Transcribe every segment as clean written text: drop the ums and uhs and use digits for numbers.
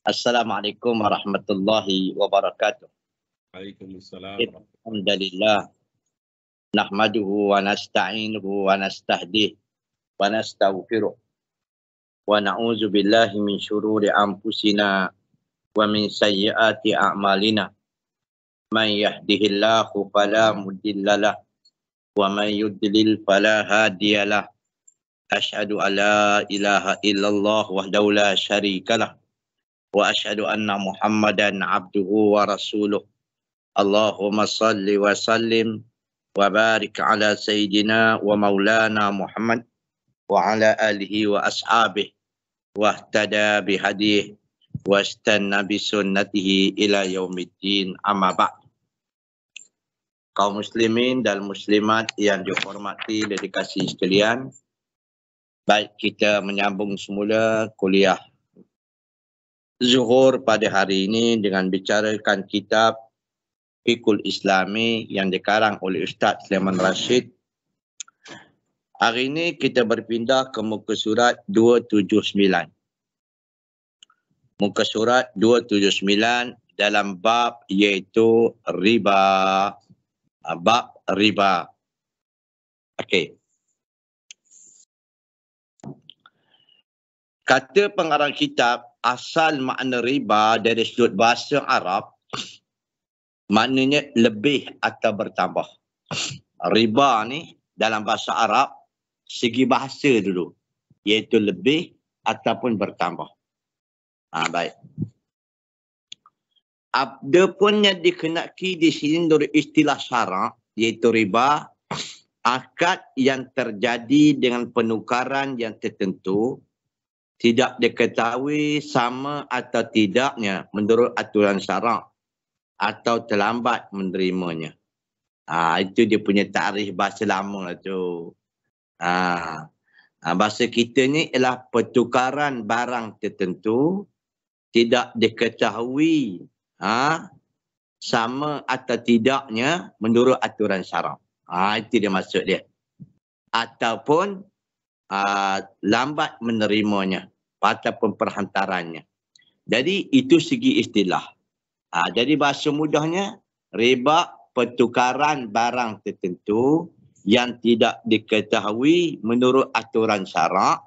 Assalamualaikum warahmatullahi wabarakatuh. Waalaikumsalam. Alhamdulillah. Nahmaduhu wa nasta'inuhu wa nastahdih wa nastaghfiruh. Wa na'udzu billahi min syururi anfusina wa min sayyiati a'malina. Man yahdihillahu fala mudhillalah wa man yudlil fala hadiyalah. Asyhadu an la ilaha illallah wahdahu la syarikalah. Wa asyhadu anna Muhammadan abduhu wa rasuluh. Allahumma salli wa sallim wa barik ala sayyidina wa maulana Muhammad wa ala alihi wa ashabihi wa ihtada bihadih wa istanna bi sunnatihi ila yaumiddin, amma ba'd. Kaum muslimin dan muslimat yang dihormati dan dikasihi sekalian, baik kita menyambung semula kuliah Zuhur pada hari ini dengan bicarakan kitab Fiqhul Islami yang dikarang oleh Ustaz Sulaiman Rashid. Hari ini kita berpindah ke muka surat 279. Muka surat 279 dalam bab iaitu riba. Bab riba. Okey. Kata pengarang kitab, asal makna riba dari sudut bahasa Arab, maknanya lebih atau bertambah. Riba ni dalam bahasa Arab, segi bahasa dulu, iaitu lebih ataupun bertambah. Baik. Ada pun yang dikenaki di sini dari istilah syarak, iaitu riba, akad yang terjadi dengan penukaran yang tertentu, tidak diketahui sama atau tidaknya menurut aturan syarak atau terlambat menerimanya. Itu dia punya takrif bahasa lama lah tu. Bahasa kita ni ialah pertukaran barang tertentu tidak diketahui sama atau tidaknya menurut aturan syarak. Itu dia maksud dia. Ataupun lambat menerimanya ataupun perhantarannya. Jadi itu segi istilah. Jadi bahasa mudahnya, riba pertukaran barang tertentu yang tidak diketahui menurut aturan syarak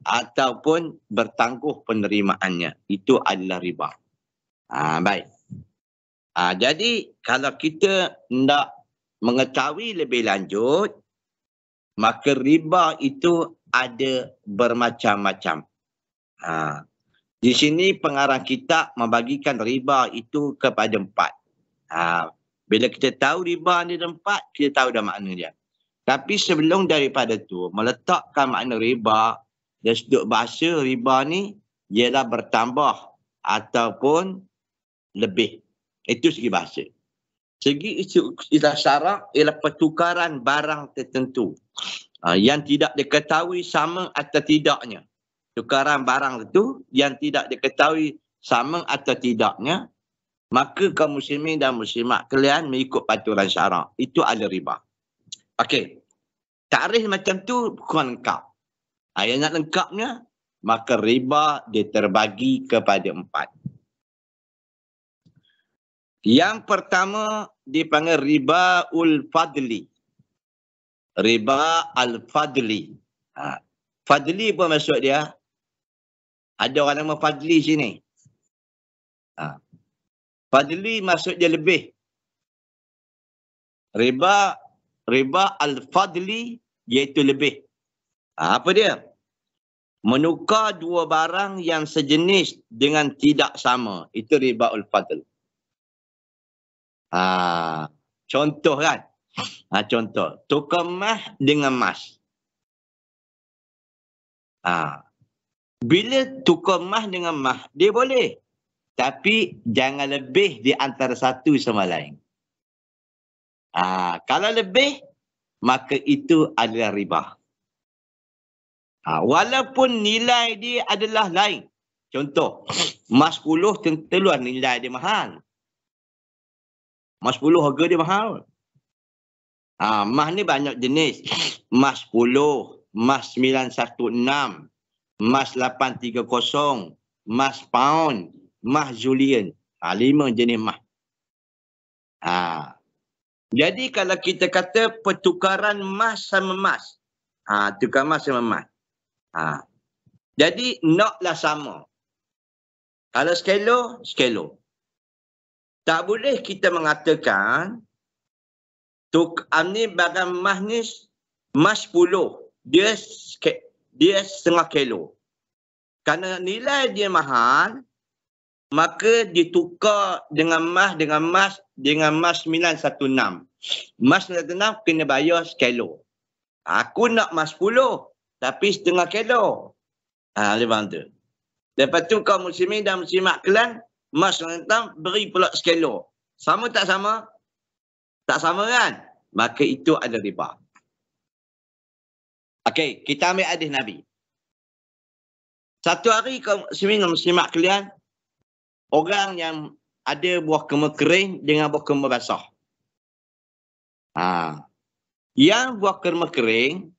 ataupun bertangguh penerimaannya. Itu adalah riba. Baik. Jadi kalau kita nak mengetahui lebih lanjut, maka riba itu ada bermacam-macam. Di sini pengarang kitab membagikan riba itu kepada 4. Bila kita tahu riba ni ada 4, kita tahu dah makna dia. Tapi sebelum daripada tu, meletakkan makna riba, dari sudut bahasa riba ni ialah bertambah ataupun lebih. Itu segi bahasa. Segi istilah syarak ialah pertukaran barang tertentu yang tidak diketahui sama atau tidaknya. Tukaran barang itu yang tidak diketahui sama atau tidaknya, maka kaum muslimin dan muslimat kalian mengikut aturan syarak. Itu ada riba. Okey. Takrif macam tu kurang lengkap. Yang nak lengkapnya, maka riba dia terbagi kepada 4. Yang pertama dipanggil riba ul-fadli. Riba al-fadli. Fadli apa maksud dia? Ada orang nama Fadli sini. Fadli maksud dia lebih. Riba al-fadli iaitu lebih. Apa dia? Menukar dua barang yang sejenis dengan tidak sama. Itu riba al-fadl. Contoh kan? Contoh. Tukar emas dengan emas. Bila tukar emas dengan emas, dia boleh. Tapi jangan lebih di antara satu sama lain. Kalau lebih, maka itu adalah riba. Walaupun nilai dia adalah lain. Contoh, emas 10 tentulah nilai dia mahal. Emas 10 harga dia mahal. Emas ni banyak jenis. Emas 10, emas 916, emas 830, emas pound, emas Julian. 5 jenis emas. Jadi kalau kita kata pertukaran emas sama emas. Tukar emas sama emas. Jadi naklah sama. Kalau skelo, skelo. Tak boleh kita mengatakan ni barang emas ni emas 10. Dia setengah kilo. Kerana nilai dia mahal, maka ditukar dengan emas 916. Emas 916 kena bayar sekilo. Aku nak emas 10 tapi setengah kilo. Dia faham tu. Lepas tu kaum muslimin dan muslimat Kelang, emas 916 beri pula sekilo. Sama tak sama? Tak sama kan? Maka itu ada riba. Okey, kita ambil hadis Nabi. Satu hari kaum muslimin dan muslimat Kelang, orang yang ada buah kurma kering dengan buah kurma basah. Yang buah kurma kering,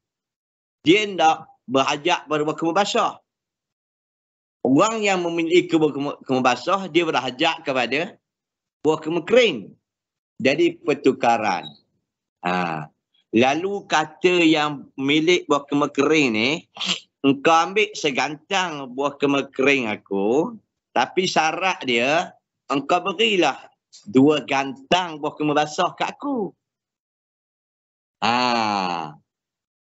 dia tidak berhajat pada buah kurma basah. Orang yang memiliki buah kurma basah, dia berhajat kepada buah kurma kering. Jadi pertukaran. Lalu kata yang milik buah kurma kering ni, engkau ambil segantang buah kurma kering aku, tapi syarat dia, engkau berilah 2 gantang buah kurma basah kat aku.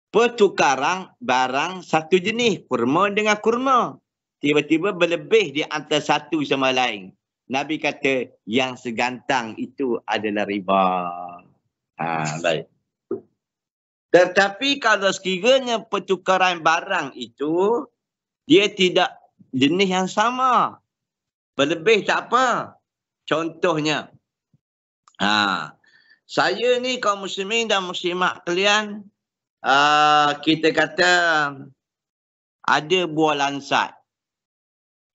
Pertukaran barang satu jenis, kurma dengan kurma. Tiba-tiba berlebih di antara satu sama lain. Nabi kata, yang segantang itu adalah riba. Baik. Tetapi kalau sekiranya pertukaran barang itu, dia tidak jenis yang sama. Berlebih tak apa. Contohnya, saya ni kaum muslimin dan muslimat kalian, kita kata ada buah lansat.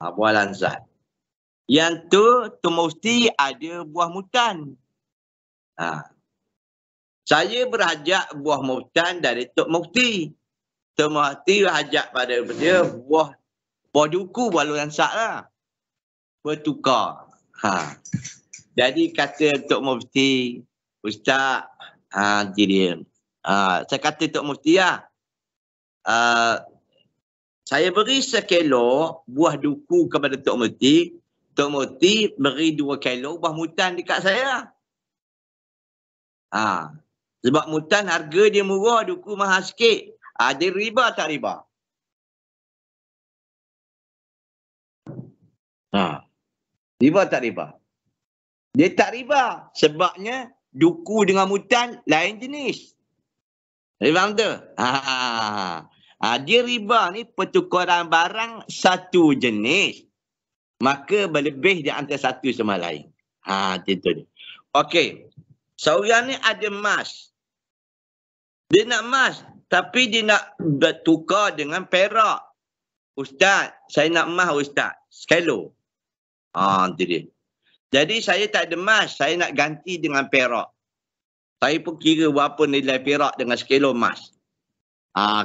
Buah lansat. Yang tu mesti ada buah mutan. Saya berhajat buah mutan dari Tok Mufti. Tok Mufti berhajat pada dia buah duku, buah lansat lah. Bertukar. Jadi kata Tok Mufti, Ustaz, dia. Saya kata Tok Mufti lah. Saya beri sekilo buah duku kepada Tok Mufti. Tok Mufti beri 2 kilo buah mutan dekat saya. Sebab mutan harga dia murah, duku mahal sikit. Dia riba tak riba? Riba tak riba? Dia tak riba. Sebabnya duku dengan mutan lain jenis. Faham tu? Dia riba ni pertukaran barang satu jenis. Maka berlebih di antara satu sama lain. Itu dia. Okey. Seorang ni ada emas. Dia nak emas. Tapi dia nak bertukar dengan perak. Ustaz, saya nak emas Ustaz. Sekilo. Itu dia. Jadi saya tak ada emas. Saya nak ganti dengan perak. Saya pun kira berapa nilai perak dengan sekilo emas.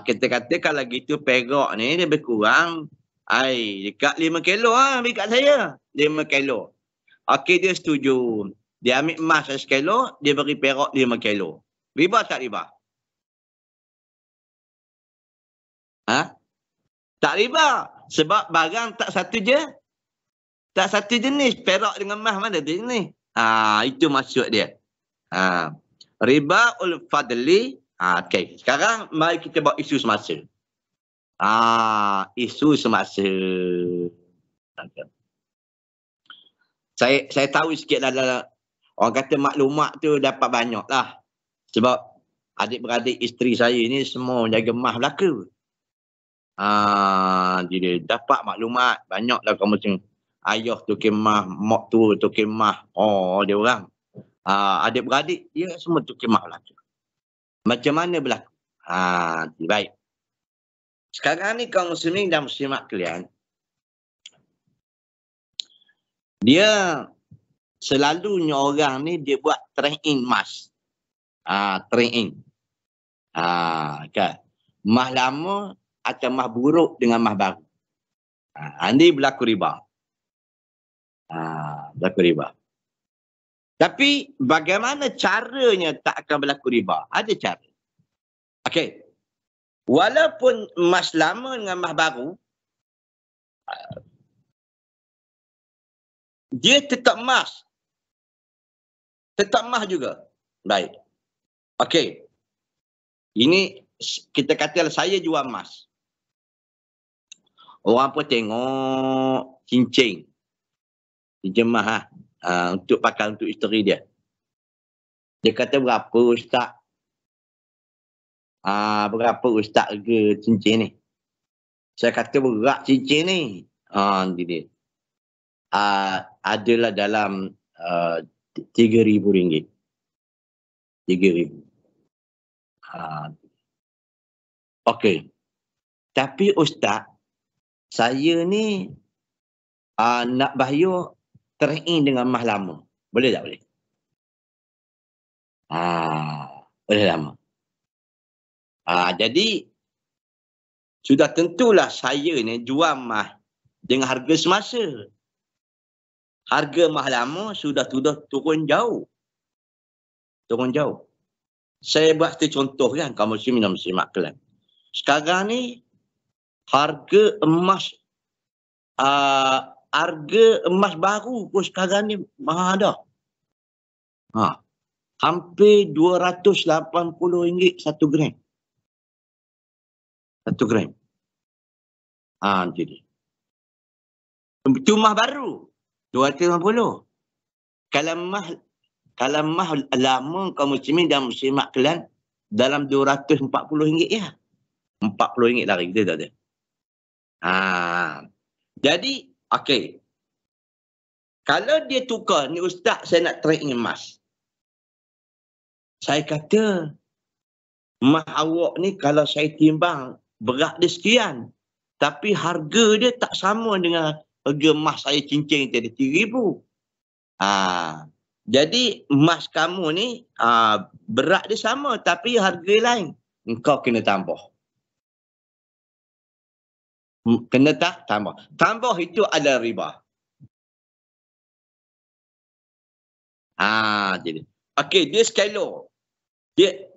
Kita kata kalau gitu perak ni dia berkurang. Dekat 5 kilo ambil kat saya. 5 kilo. Okey, dia setuju. Dia ambil emas 1 kilo, dia beri perak 5 kilo. Riba tak riba? Tak riba. Sebab barang tak satu je. Tak satu jenis. Perak dengan emas mana tu jenis? Itu maksud dia. Riba ul fadli. Okey. Sekarang mari kita buat isu semasa. Isu semasa. Saya tahu sikit lah. Orang kata maklumat tu dapat banyak lah. Sebab adik-beradik isteri saya ni semua jaga emas belaka. Dia dapat maklumat. Banyak lah kamu macam ayah tu kemah, mak tu kemah. Dia orang. Adik-beradik dia semua tu kemah belaka. Macam mana berlaku? Baik. Sekarang ni kaum muslimin dan muslimat kalian, dia selalunya orang ni dia buat trade-in emas. Trade-in. Kan? Emas lama atau emas buruk dengan emas baru. Ini berlaku riba. Berlaku riba. Tapi bagaimana caranya tak akan berlaku riba? Ada cara. Okey. Walaupun emas lama dengan emas baru, dia tetap emas. Tetap emas juga. Baik. Okey. Ini kita katalah saya jual emas. Orang pun tengok cincin. Cincin emas untuk pakai untuk isteri dia. Dia kata berapa ustaz? Berapa ustaz harga cincin ni? Saya kata berat cincin ni. Jadi adalah dalam RM3,000. RM3,000. Okey. Tapi ustaz, saya ni nak bayar trade-in dengan emas lama. Boleh tak boleh? Boleh lama. Jadi sudah tentulah saya ni jual emas dengan harga semasa. Harga emas lama sudah turun jauh. Turun jauh. Saya buat satu contoh kan, kaum muslimin dan muslimat sekalian. Sekarang ni harga emas baru pun sekarang ni mahal dah. Hampir RM280 1 gram. 1 gram. Jadi. Itu emas baru. 250. Kalau emas lama kaum muslimin dan muslimat sekalian dalam RM240 ya. RM40 lari kita tak ada. Jadi, okey. Kalau dia tukar, ni ustaz saya nak trade emas. Saya kata, emas awak ni kalau saya timbang berat dia sekian. Tapi harga dia tak sama dengan harga emas saya cincin tadi RM3,000. Jadi emas kamu ni berat dia sama tapi harga lain. Engkau kena tambah. Kena tak? Tambah. Tambah itu adalah riba. Jadi. Okey, dia skalo. Dia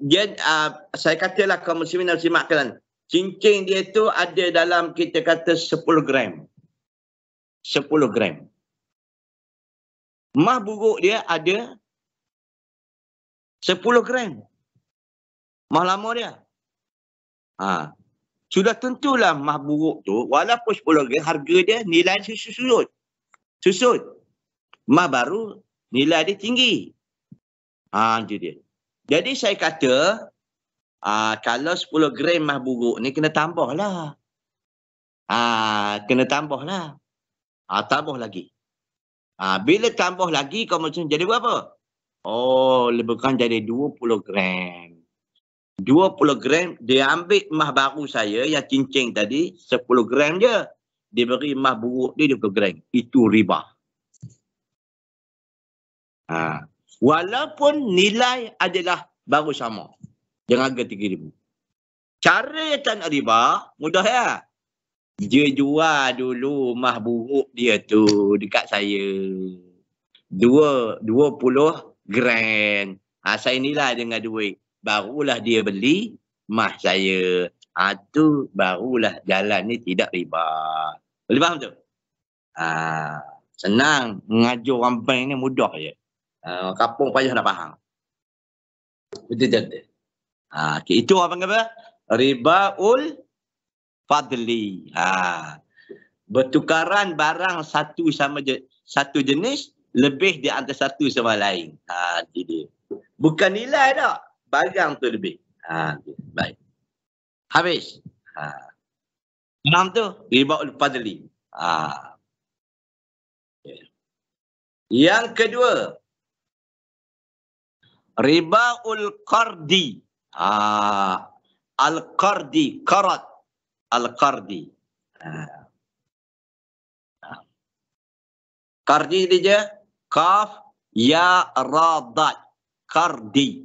saya katalah kaum muslimin dan muslimat sekalian. Cincin dia tu ada dalam kita kata 10 gram. 10 gram. Emas buruk dia ada 10 gram. Emas lama dia. Sudah tentulah emas buruk tu, walaupun 10 gram, harga dia nilai susut. Emas baru, nilai dia tinggi. Itu dia. Jadi saya kata, kalau 10 gram emas buruk ni kena tambah lah. Kena tambah lah. Tambah lagi. Bila tambah lagi, kau macam jadi berapa? Lebih kurang jadi 20 gram. 20 gram, dia ambil emas baru saya yang cincin tadi, 10 gram je. Dia beri emas buruk dia 20 gram. Itu riba. Walaupun nilai adalah baru sama. Dengan harga RM3,000. Cara yang tak nak riba, mudah ya. Dia jual dulu emas buruk dia tu dekat saya. 20 gram. Saya nilai dengan duit. Barulah dia beli emas saya. Tu barulah jalan ni tidak riba. Boleh faham tu? Senang. Mengajar orang bank ni mudah je. Kampung payah nak faham. Betul-betul. Itu apa panggil apa? Ribaul fadli. Bertukaran barang satu jenis lebih di antara satu sama lain. Jadi bukan nilai dah. Barang tu lebih. Baik. Habis. Faham tu? Ribaul fadli. Yang kedua, ribaul qardi. Al-qardi, qarat. Al-qardi. Qardi dia kaf ya ra dad. Qardi.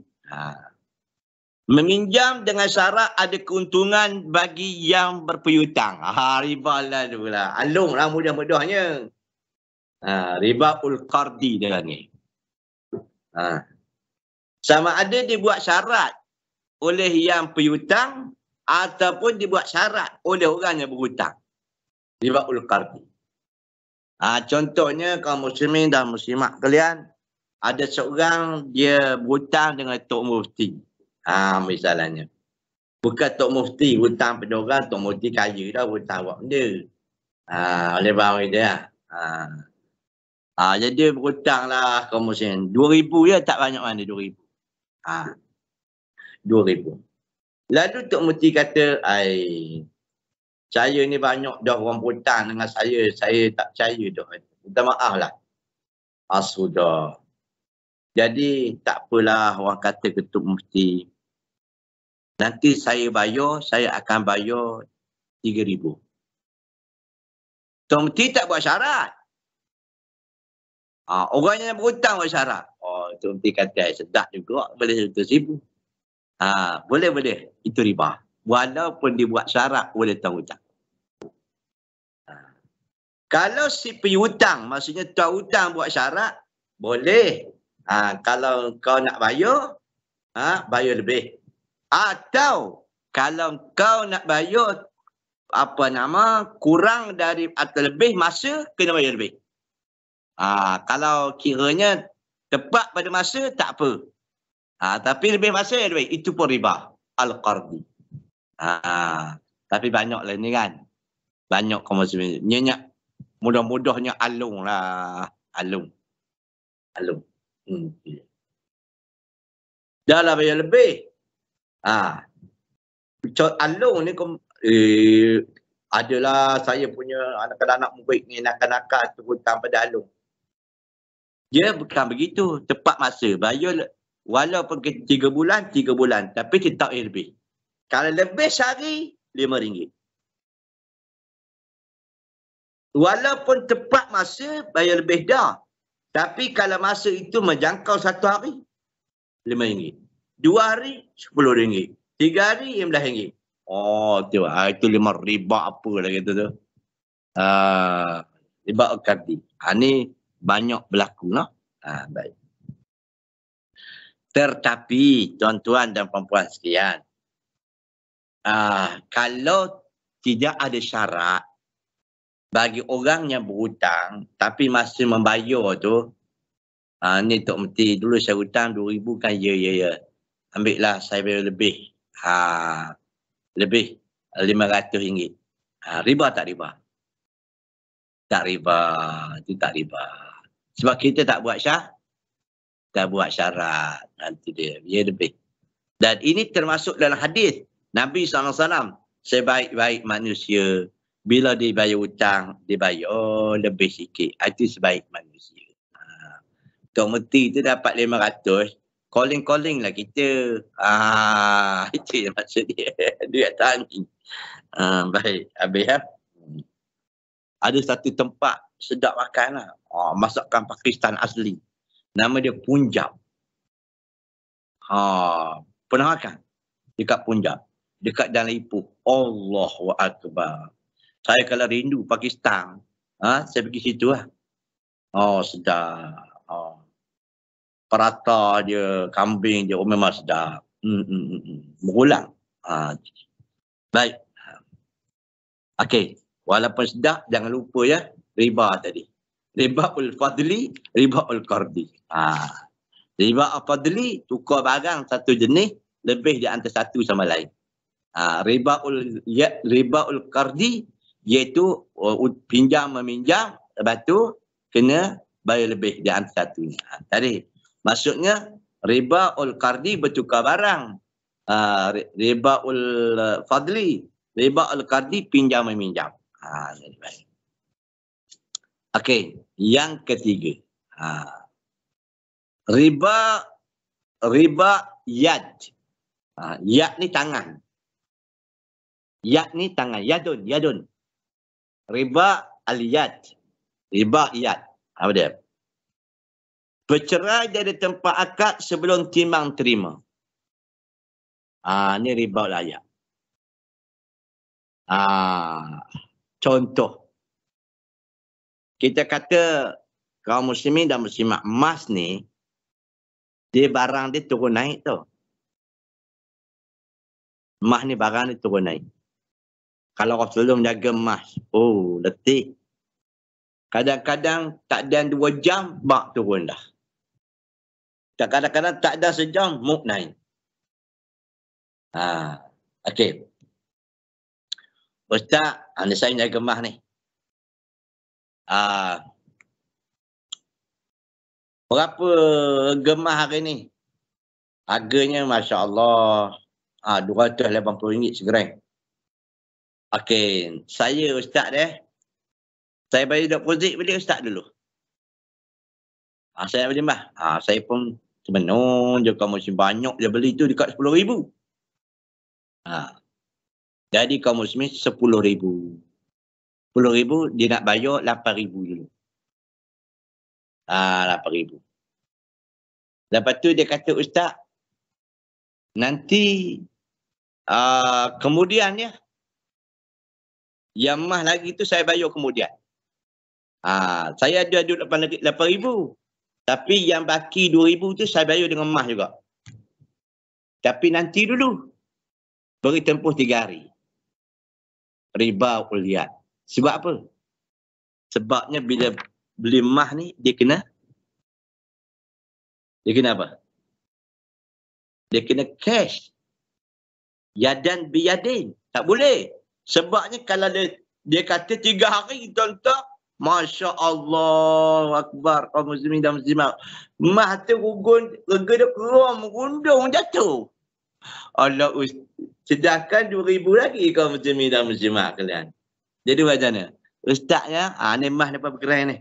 Meminjam dengan syarat ada keuntungan bagi yang berpiutang. Riba lah tu pula. Alung lah mudah-mudahnya. Riba ul-qardi dia ni. Sama ada dibuat syarat oleh yang piutang ataupun dibuat syarat oleh orang yang berhutang. Riba ul-qardi. Contohnya kaum muslimin dan muslimat kalian, ada seorang dia berhutang dengan Tok Mufti. Misalnya. Bukan Tok Mufti hutang pada orang, Tok Mufti kaya dah hutang buat benda. Oleh bawah dia. Jadi berhutang lah kaum muslimin. 2,000 je tak banyak mana 2,000. 2,000. Lalu Tok Mufti kata, saya ni banyak dah orang berhutang dengan saya tak percaya dah. Minta maaf lah. Sudah. Jadi tak apalah orang kata ke Tok Mufti. Nanti saya akan bayar 3,000. Tok Mufti tak buat syarat. Orang yang berhutang buat syarat. Tok Mufti kata, sedap juga boleh 100,000. Boleh. Itu riba. Walaupun dibuat syarat oleh tuan hutang. Kalau si piutang, maksudnya tuan hutang buat syarat, boleh. Kalau kau nak bayar, bayar lebih. Atau kalau kau nak bayar kurang dari atau lebih masa, kena bayar lebih. Kalau kiranya tepat pada masa, tak apa. Tapi lebih masa lebih, itu pun riba al-qardi. Tapi banyak lah ni kan. Banyak kaum muslimin. Nyenyak mudah-mudahnya alung lah. Alung. Dah lah bayar lebih. Alung ni adalah saya punya anak-anak murid ni nakal-nakal tu hutang pada alung. Dia bukan begitu. Tepat masa. Bayar walaupun 3 bulan, tapi tetap lebih. Kalau lebih sehari, RM5. Walaupun tepat masa, bayar lebih dah. Tapi kalau masa itu menjangkau 1 hari, RM5. 2 hari, RM10. 3 hari, RM11. Itu riba apa lah kata tu. Riba al-qardi. Ni banyak berlaku lah. Baik. Tetapi tuan-tuan dan puan-puan sekalian, kalau tidak ada syarat bagi orang yang berhutang tapi masih membayar tu, ni Tok Mufti, dulu saya hutang 2,000 kan, ya. Ambil lah saya bayar lebih. Lebih RM500. Riba tak riba? Tak riba. Itu tak riba. Sebab kita tak buat syarat. Nanti dia lebih. Dan ini termasuk dalam hadis Nabi SAW. Sebaik-baik manusia, bila dia bayar hutang, dia bayar lebih sikit. Itu sebaik manusia. Tok Mufti tu dapat 500. Calling lah kita. Itu yang maksud dia. Dia tanya. Baik. Habis ya. Ada satu tempat sedap makan lah. Masakan Pakistan asli. Nama dia Punjab. Pernah makan? Dekat Punjab. Dekat Dalam Ipoh. Allahu Akbar. Saya kalau rindu Pakistan, saya pergi situ lah. Sedap. Perata dia, kambing dia, memang sedap. Berulang. Baik. Okey. Walaupun sedap, jangan lupa ya, riba tadi. Riba ul-fadli, riba ul-qardi. Riba ul-fadli, tukar barang satu jenis, lebih di antara satu sama lain. Riba ul-qardi, iaitu pinjam meminjam, lepas tu kena bayar lebih di antara satu. Tadi. Maksudnya, riba ul-qardi bertukar barang. Riba ul-fadli, riba ul-qardi pinjam meminjam. Jadi baik. Okey, yang ketiga. Riba yad. Yad ni tangan. Yad ni tangan. Yadun. Riba al-yad. Riba yad. Apa dia? Bercerai dari tempat akad sebelum timbang terima. Ni riba layak. Contoh. Kita kata kaum muslimin dan muslimat, emas ni, dia barang dia turun naik tau. Emas ni barang dia turun naik. Kalau Rasulullah menjaga emas, letih. Kadang-kadang tak ada 2 jam, bak turun dah. Kadang-kadang tak ada sejam, muk naik. Okey. Ustaz, ni saya menjaga emas ni. Berapa gemah hari ni? Harganya Masya Allah. RM280 segerai. Okey, saya Ustaz saya bayar deposit beli Ustaz dulu. Saya beli mah. Saya pun sebenarnya je kamu masih banyak je beli tu dekat RM10,000. Jadi kaum muslimin RM10,000. RM10,000 dia nak bayar RM8,000 dulu. RM8,000. Lepas tu dia kata, Ustaz, nanti kemudian ya, yang mah lagi tu saya bayar kemudian. Saya ada duit RM8,000. Tapi yang baki RM2,000 tu saya bayar dengan mah juga. Tapi nanti dulu. Beri tempoh 3 hari. Riba uliyat. Sebab apa? Sebabnya bila beli mah ni, dia kena apa? Dia kena cash. Yadan biyadin. Tak boleh. Sebabnya kalau dia kata 3 hari, tuan-tuan, Masya Allah Akbar, kaum muslimin dan muslimat. Mah tu rega dia keram, rundung, jatuh. Allah, sedangkan RM2,000 lagi kaum muslimin dan muslimat kalian. Jadi macam mana? Ustaznya, ni mah ni apa bergerai ni?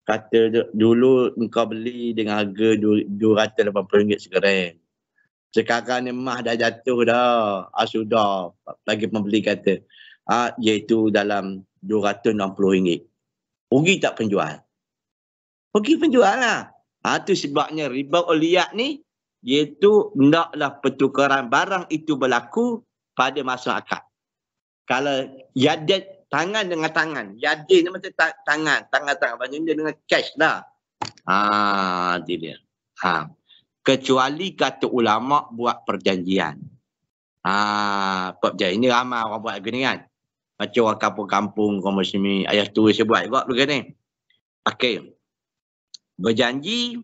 Kata dulu engkau beli dengan harga RM280 segerai. Sekarang ni mah dah jatuh dah. Sudah. Lagi pembeli kata. Iaitu dalam RM260. Rugi tak penjual? Rugi penjual lah. Tu sebabnya riba uliyat ni, iaitu hendaklah pertukaran barang itu berlaku pada masa akad. Kalau yadat tangan dengan tangan. Yadin ni macam tangan. Maksudnya dia dengan cash lah. Itu dia. Kecuali kata ulama buat perjanjian. Perjanjian ini ramai orang buat begini kan. Macam orang kampung-kampung kaum muslimin, ayah tua saya buat juga begini. Okey. Berjanji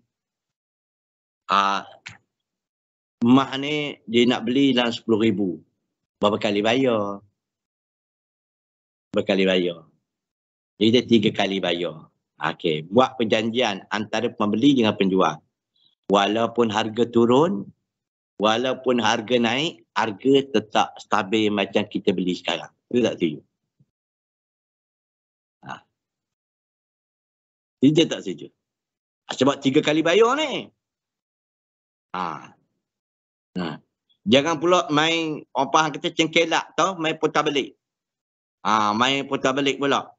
mak ni dia nak beli dalam RM10,000. Berapa kali bayar? Berkali bayar. Jadi dia 3 kali bayar. Okey, buat perjanjian antara pembeli dengan penjual. Walaupun harga turun, walaupun harga naik, harga tetap stabil macam kita beli sekarang. Itu tak setuju? Dia tak setuju. Sebab 3 kali bayar ni. Jangan pula main, orang faham kita cengkelak tau, main putar balik. Main putar balik pula.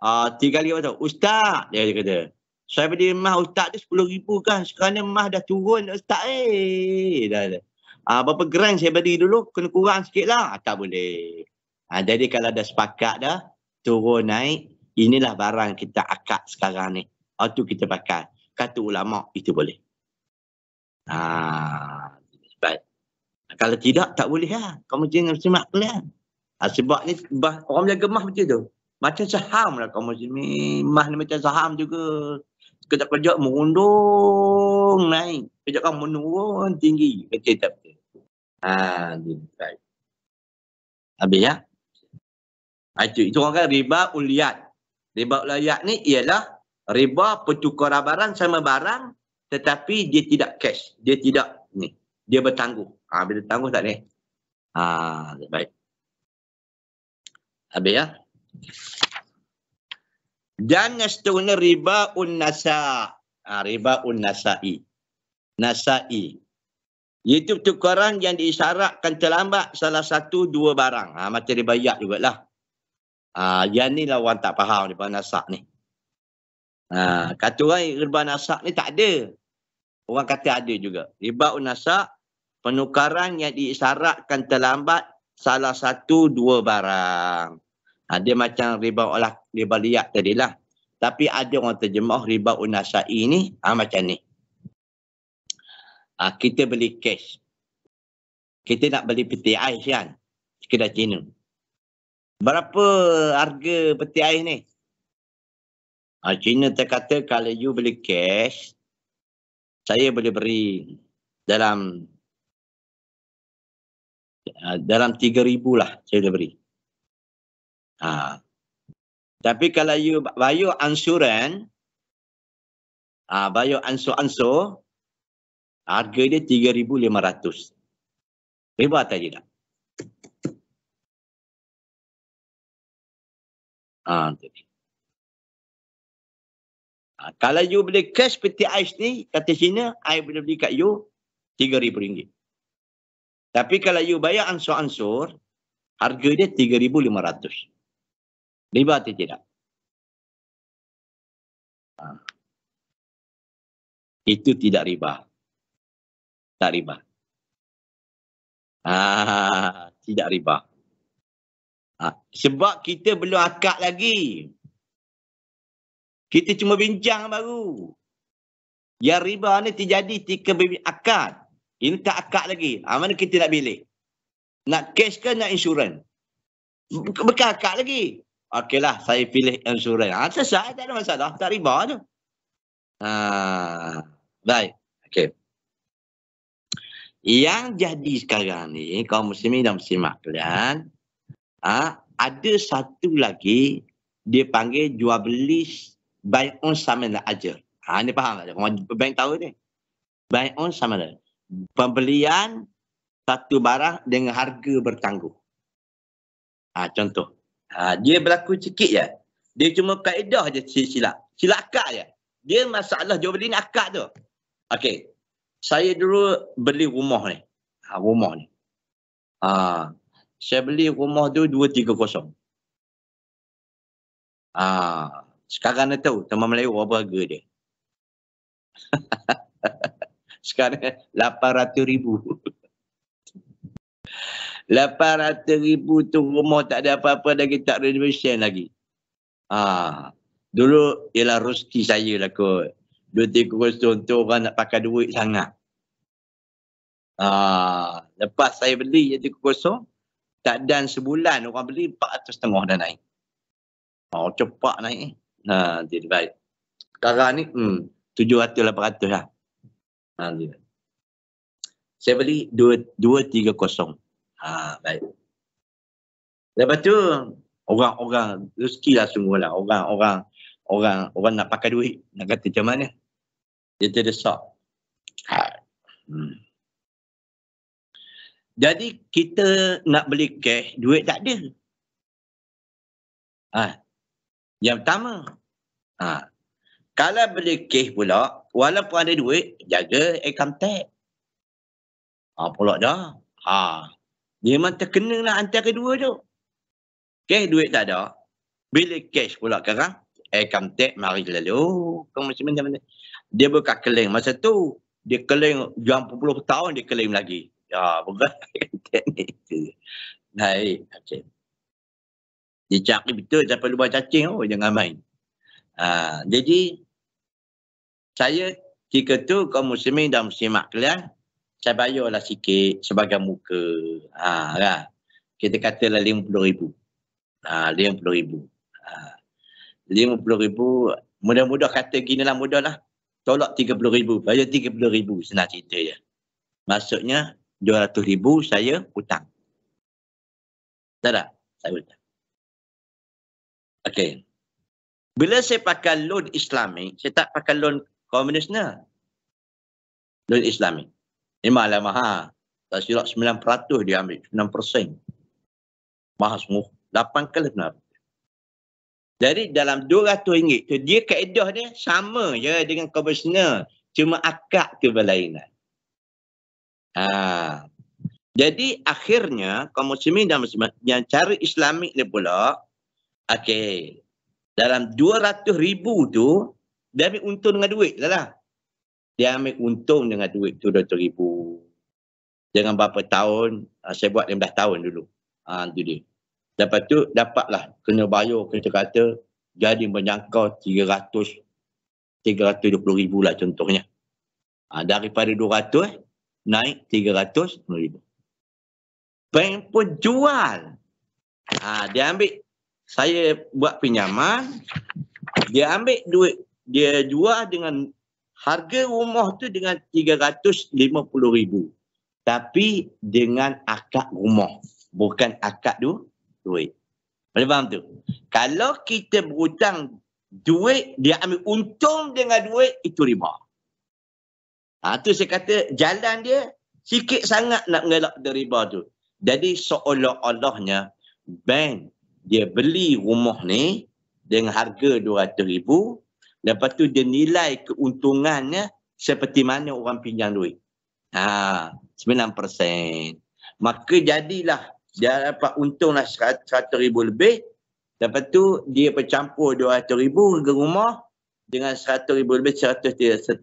3 kali apa tau? Ustaz, dia kata. Saya beli emas Ustaz tu RM10,000 kan. Sekarang ni emas dah turun Ustaz dah. Berapa gram saya beli dulu, kena kurang sikit lah. Tak boleh. Jadi kalau dah sepakat dah, turun naik, inilah barang kita akad sekarang ni. Itu kita pakai. Kata ulama, itu boleh. Baik. Kalau tidak, tak boleh lah. Kamu jangan semak kalian. Sebab ni, orang jaga emas macam tu. Macam saham lah kamu muslimin. Emas ni macam saham juga. Kejap-kejap merundung naik. Kejap kan menurun tinggi. Macam tak betul. Baik. Habis ya? Itu orang kata riba uliyat. Riba uliyat ni ialah riba pertukaran barang sama barang tetapi dia tidak cash. Dia tidak ni. Dia bertangguh. Bila tangguh tak ni? Baik. Habis ya? Dan yang seterusnya riba unnasa. Riba unnasai. Nasai. Iaitu pertukaran yang diisyaratkan terlambat salah satu 2 barang. Macam riba yak jugalah. Yang ni lah orang tak faham riba nasak ni. Kata orang riba nasak ni tak ada. Orang kata ada juga. Riba unnasa, penukaran yang diisyaratkan terlambat salah satu dua barang. Dia macam riba liat tadilah. Tapi ada orang terjemah riba unasai ni macam ni. Kita beli cash. Kita nak beli peti ais kan? Kedai Cina. Berapa harga peti ais ni? Cina terkata kalau you beli cash, saya boleh beri dalam 3,000 lah saya boleh beri. Tapi kalau you bayar ansuran, bayar ansur, harga dia 3,500. Riba atau tidak? Kalau you beli cash peti ais ni, kata Cina, I boleh beli kat you RM3,000. Tapi kalau you bayar ansur-ansur, harga dia 3,500. Riba atau tidak? Itu tidak riba. Tak riba. Tidak riba. Sebab kita belum akad lagi. Kita cuma bincang baru. Yang riba ni terjadi ketika akad. Ini tak akad lagi. Mana kita nak pilih? Nak cash ke nak insurans? Bukan akad lagi. Okeylah, saya pilih insurans. Selesai, tak ada masalah. Tak riba tu. Baik. Okey. Yang jadi sekarang ni, kaum muslimin dan muslimat kalian, ada satu lagi, dia panggil jual beli bai'un saman ajar. Ni faham tak? Orang bank tahu ni. Bai'un saman. Pembelian satu barang dengan harga bertangguh. Contoh. Dia berlaku sikit je. Dia cuma kaedah je silap. Silap akad je. Dia masalah jual beli ni akad tu. Okey. Saya dulu beli rumah ni. Rumah ni. Saya beli rumah tu 230. Sekarang dah tahu Taman Melayu berapa harga dia. Sekarang 800,000. 800,000 tu rumah tak ada apa-apa lagi, tak renovation lagi. Dulu ialah rezeki saya lah kot. 230 tu orang nak pakai duit sangat. Lepas saya beli je 230, tak dan sebulan orang beli 400,500 dah naik. Cepat naik. Jadi baik. Sekarang ni 700-800 lah. Saya beli 230. Baik. Lepas tu orang rezeki lah semua lah. Orang nak pakai duit. Nak kata macam mana? Dia terdesak. Jadi kita nak beli cash, duit tak ada. Yang pertama. Kalau beli cash pula, walaupun ada duit, jaga income tax. Pula dah. Dia memang terkena lah antara kedua tu. Cash duit tak ada. Bila cash pula sekarang, income tax mari lalu. Kau macam mana? Dia bukan claim masa tu. Dia claim jam 40 tahun, dia claim lagi. Bukan teknik tu. Baik. Okay. Dia cari betul sampai lubang cacing. Jangan main. Jadi, saya ketika tu kaum muslimin dan muslimat kalian, saya bayarlah sikit sebagai muka. Kan? Kita katalah 50,000. 50,000. 50,000, mudah-mudah kata gini lah, mudah lah. Tolak 30,000, bayar 30,000, senang cerita je. Maksudnya 200,000 saya hutang. Tak? Saya hutang. Okey. Bila saya pakai loan Islamik, saya tak pakai loan komunisnya. Loan Islamik. Memanglah mahal. Tak silap 9% dia ambil, 9%. Mahal semua. 8 kali benar. Jadi dalam RM200 tu, dia kaedah dia sama je dengan komunisnya. Cuma akad tu berlainan. Jadi akhirnya kaum muslimin dan muslimat yang cara Islamik ni pula, okey, dalam 200,000 tu dia ambil untung dengan duit lah. Dia ambil untung dengan duit tu 200,000. Dengan berapa tahun, saya buat 15 tahun dulu. Itu dia. Lepas tu dapatlah kena bayar kata-kata jadi menjangkau 320,000 lah contohnya. Daripada 200 naik 300,000. Bank pun jual. Dia ambil, saya buat pinjaman, dia ambil duit, dia jual dengan harga rumah tu dengan 350,000. Tapi dengan akad rumah, bukan akad duit. Boleh faham tu? Kalau kita berhutang duit, dia ambil untung dengan duit, itu riba. Tu saya kata jalan dia sikit sangat nak mengelak dari riba tu. Jadi seolah-olahnya bank dia beli rumah ni dengan harga 200,000, lepas tu dia nilai keuntungannya seperti mana orang pinjam duit. 9%. Maka jadilah dia dapat untunglah 100,000 lebih. Lepas tu dia bercampur 200,000 harga rumah dengan 100,000 lebih, 130,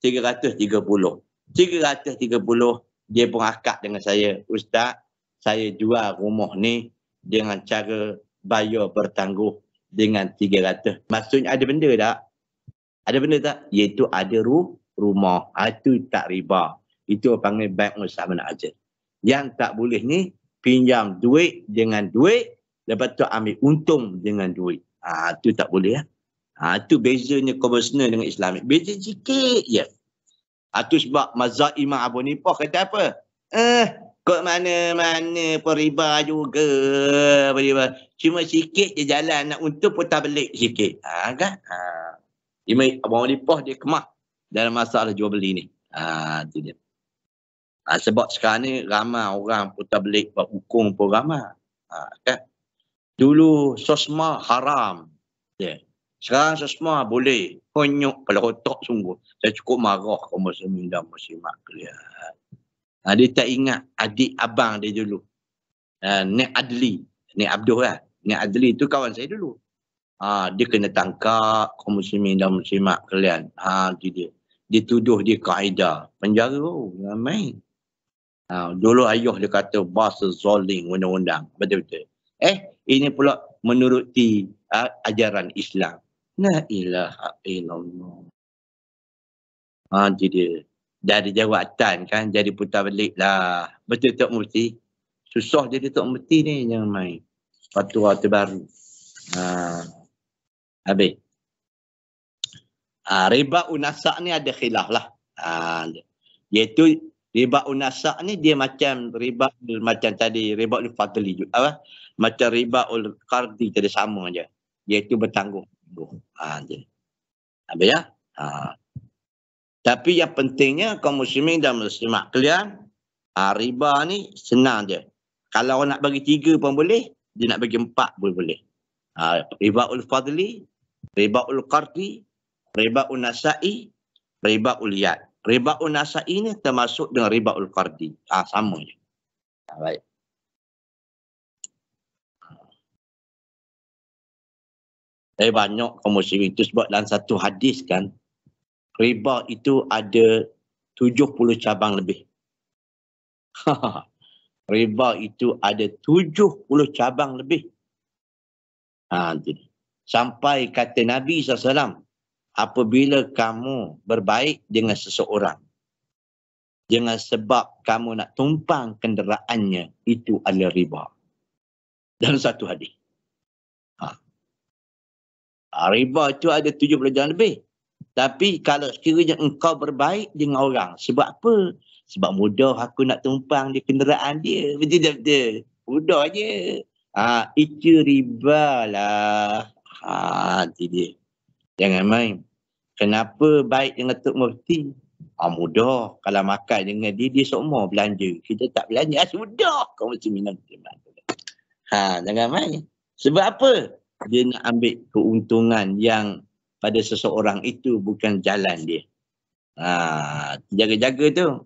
330. 330 dia pun akad dengan saya, Ustaz, saya jual rumah ni dengan cara bayar bertangguh dengan 300. Maksudnya ada benda tak? Ada benda tak? Iaitu ada rumah. Itu tak riba. Itu panggil bank musamanah ajal. Yang tak boleh ni pinjam duit dengan duit, lepas tu ambil untung dengan duit. Itu tak boleh ya. Itu bezanya konvensional dengan Islamik. Beza sikit je. Itu sebab mazhab Imam Abu Hanifah kata apa? Kok mana-mana pun riba juga. Cuma sikit je jalan nak untung putar belik sikit. Kan? Imam Abu Hanifah dia kemak dalam masalah jual beli ni. Itu dia. Sebab sekarang ni ramai orang putar belik buat hukum pun ramai. Kan? Dulu sosma haram. Sekarang sosma boleh. Konyok kepala otak sungguh. Saya cukup marah kaum muslimin dan muslimat kalian. Dia tak ingat adik abang dia dulu. Nek Adli. Nek Abdul lah. Nek Adli tu kawan saya dulu. Dia kena tangkap kaum muslimin dan muslimat kalian. Dia tuduh dia kaedah. Penjara ramai. Dulu ayah dia kata bahasa zalim undang-undang. Betul-betul. Ini pula menuruti ajaran Islam. La ilaha illallah. Jadi dari jawatan kan jadi putar balik lah. Betul tak mufti? Susah jadi tak mufti ni, jangan main. Fatwa terbaru. Habis. Riba unasak ni ada khilaf lah. Iaitu riba unasak ni dia macam riba macam tadi riba ul fadli juga. Macam riba ul qardi tadi sama je. Iaitu bertanggung. Habis ya? Tapi yang pentingnya kaum muslimin dan muslimat kalian, riba ni senang je. Kalau nak bagi 3 pun boleh, dia nak bagi 4 pun boleh. Riba ul fadli, riba ul qardi, riba ul nasai, riba ul yad. Riba ul nasai ni termasuk dengan riba ul qardi. Sama je. Baik. Banyak kaum muslimin itu sebab dalam satu hadis kan, riba itu ada 70 cabang lebih. Riba itu ada 70 cabang lebih. Sampai kata Nabi SAW, apabila kamu berbaik dengan seseorang, dengan sebab kamu nak tumpang kenderaannya, itu adalah riba. Dalam satu hadis. Riba itu ada 70 cabang lebih. Tapi kalau sekiranya engkau berbaik dengan orang, sebab apa? Sebab mudah aku nak tumpang di kenderaan dia. Betul-betul. Mudah je. Itu riba lah. Itu dia. Jangan main. Kenapa baik dengan Tok Mufti? Mudah. Kalau makan dengan dia semua belanja. Kita tak belanja. Sudah. Kau mesti minum. Jangan main. Sebab apa? Dia nak ambil keuntungan yang pada seseorang itu bukan jalan dia. Jaga-jaga tu.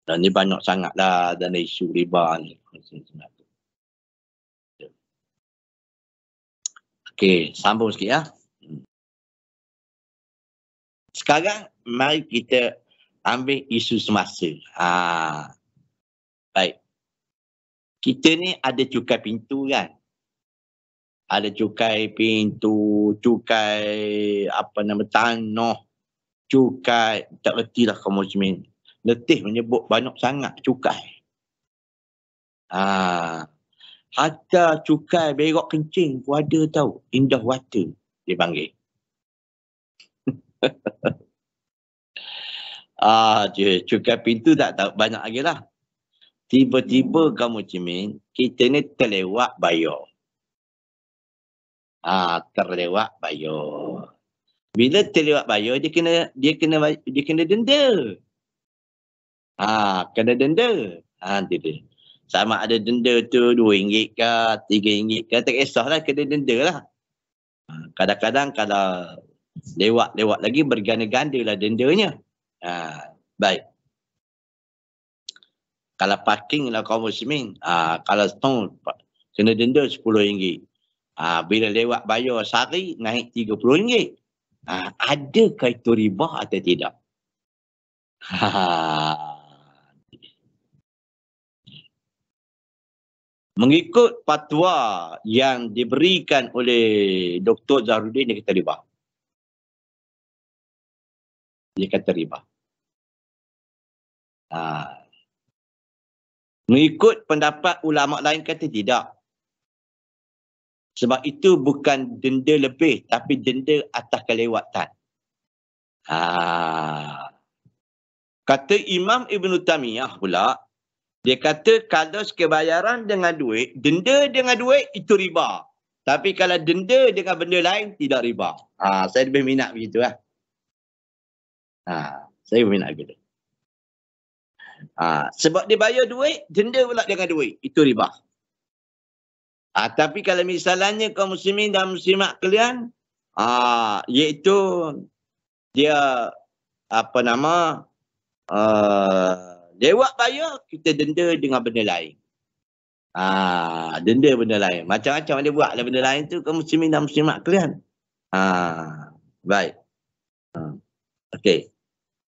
Dan ni banyak sangat lah dalam isu riba ni. Okey, sambung sikit ya. Sekarang mari kita ambil isu semasa. Baik. Kita ni ada cukai pintu kan. Ada cukai pintu, cukai tanah, cukai, tak retilah kaum muslimin. Letih menyebut banyak sangat cukai. Hatta cukai berok kencing pun ada tahu. Indah water dipanggil. Cukai pintu tak tahu banyak lagi lah. Tiba-tiba kaum muslimin, kita ni terlewat bayar. Terlewat bayar. Bila terlewat bayar, dia kena denda. Kena denda. Dia. Sama ada denda tu RM2 ke, RM3 ke, tak kisahlah, kena denda lah. Kadang-kadang kalau lewat lagi berganda-ganda lah dendanya. Baik. Kalau parking lah kaum muslimin, kalau setahun kena denda RM10. Bila lewat bayar sehari naik RM30. Adakah itu riba atau tidak? Mengikut fatwa yang diberikan oleh Dr. Zahrudin, dia kata riba. Dia kata riba. Mengikut pendapat ulama lain kata tidak. Sebab itu bukan denda lebih, tapi denda atas kelewatan. Kata Imam Ibn Taymiyah pula, dia kata kalau kebayaran dengan duit, denda dengan duit itu riba. Tapi kalau denda dengan benda lain, tidak riba. Saya lebih minat begitu lah. Saya minat begitu. Sebab dia bayar duit, denda pula dengan duit. Itu riba. Tapi kalau misalnya kaum muslimin dan muslimat kalian, iaitu dia lewat bayar, kita denda dengan benda lain. Denda benda lain. Macam-macam dia buat lah benda lain tu kaum muslimin dan muslimat kalian. Baik. Okey.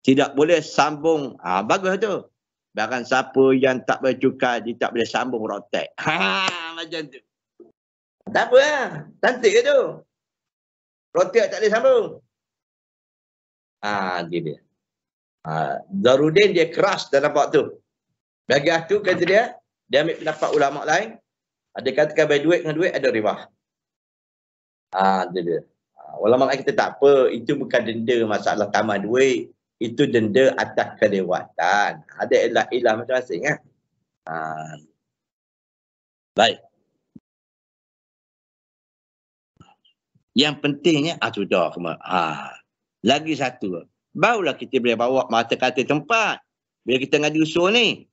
Tidak boleh sambung. Bagus tu. Bahkan siapa yang tak boleh cukai, dia tak boleh sambung rotek. Macam tu. Tak apa lah. Cantik ke tu? Rotek tak boleh sambung. Dia. Zahrudin dia keras dalam bab tu. Bagi tu kata dia ambil pendapat ulama lain. Dia katakan bayar duit dengan duit ada riba. Dia. Ulama lain kita tak apa. Itu bukan denda masalah tambah duit. Itu denda atas kelewatan. Ada ilah-ilah masing-masing kan. Baik. Yang pentingnya sudah. Lagi satu. Barulah kita boleh bawa mata kata tempat. Bila kita ngaji usul ni.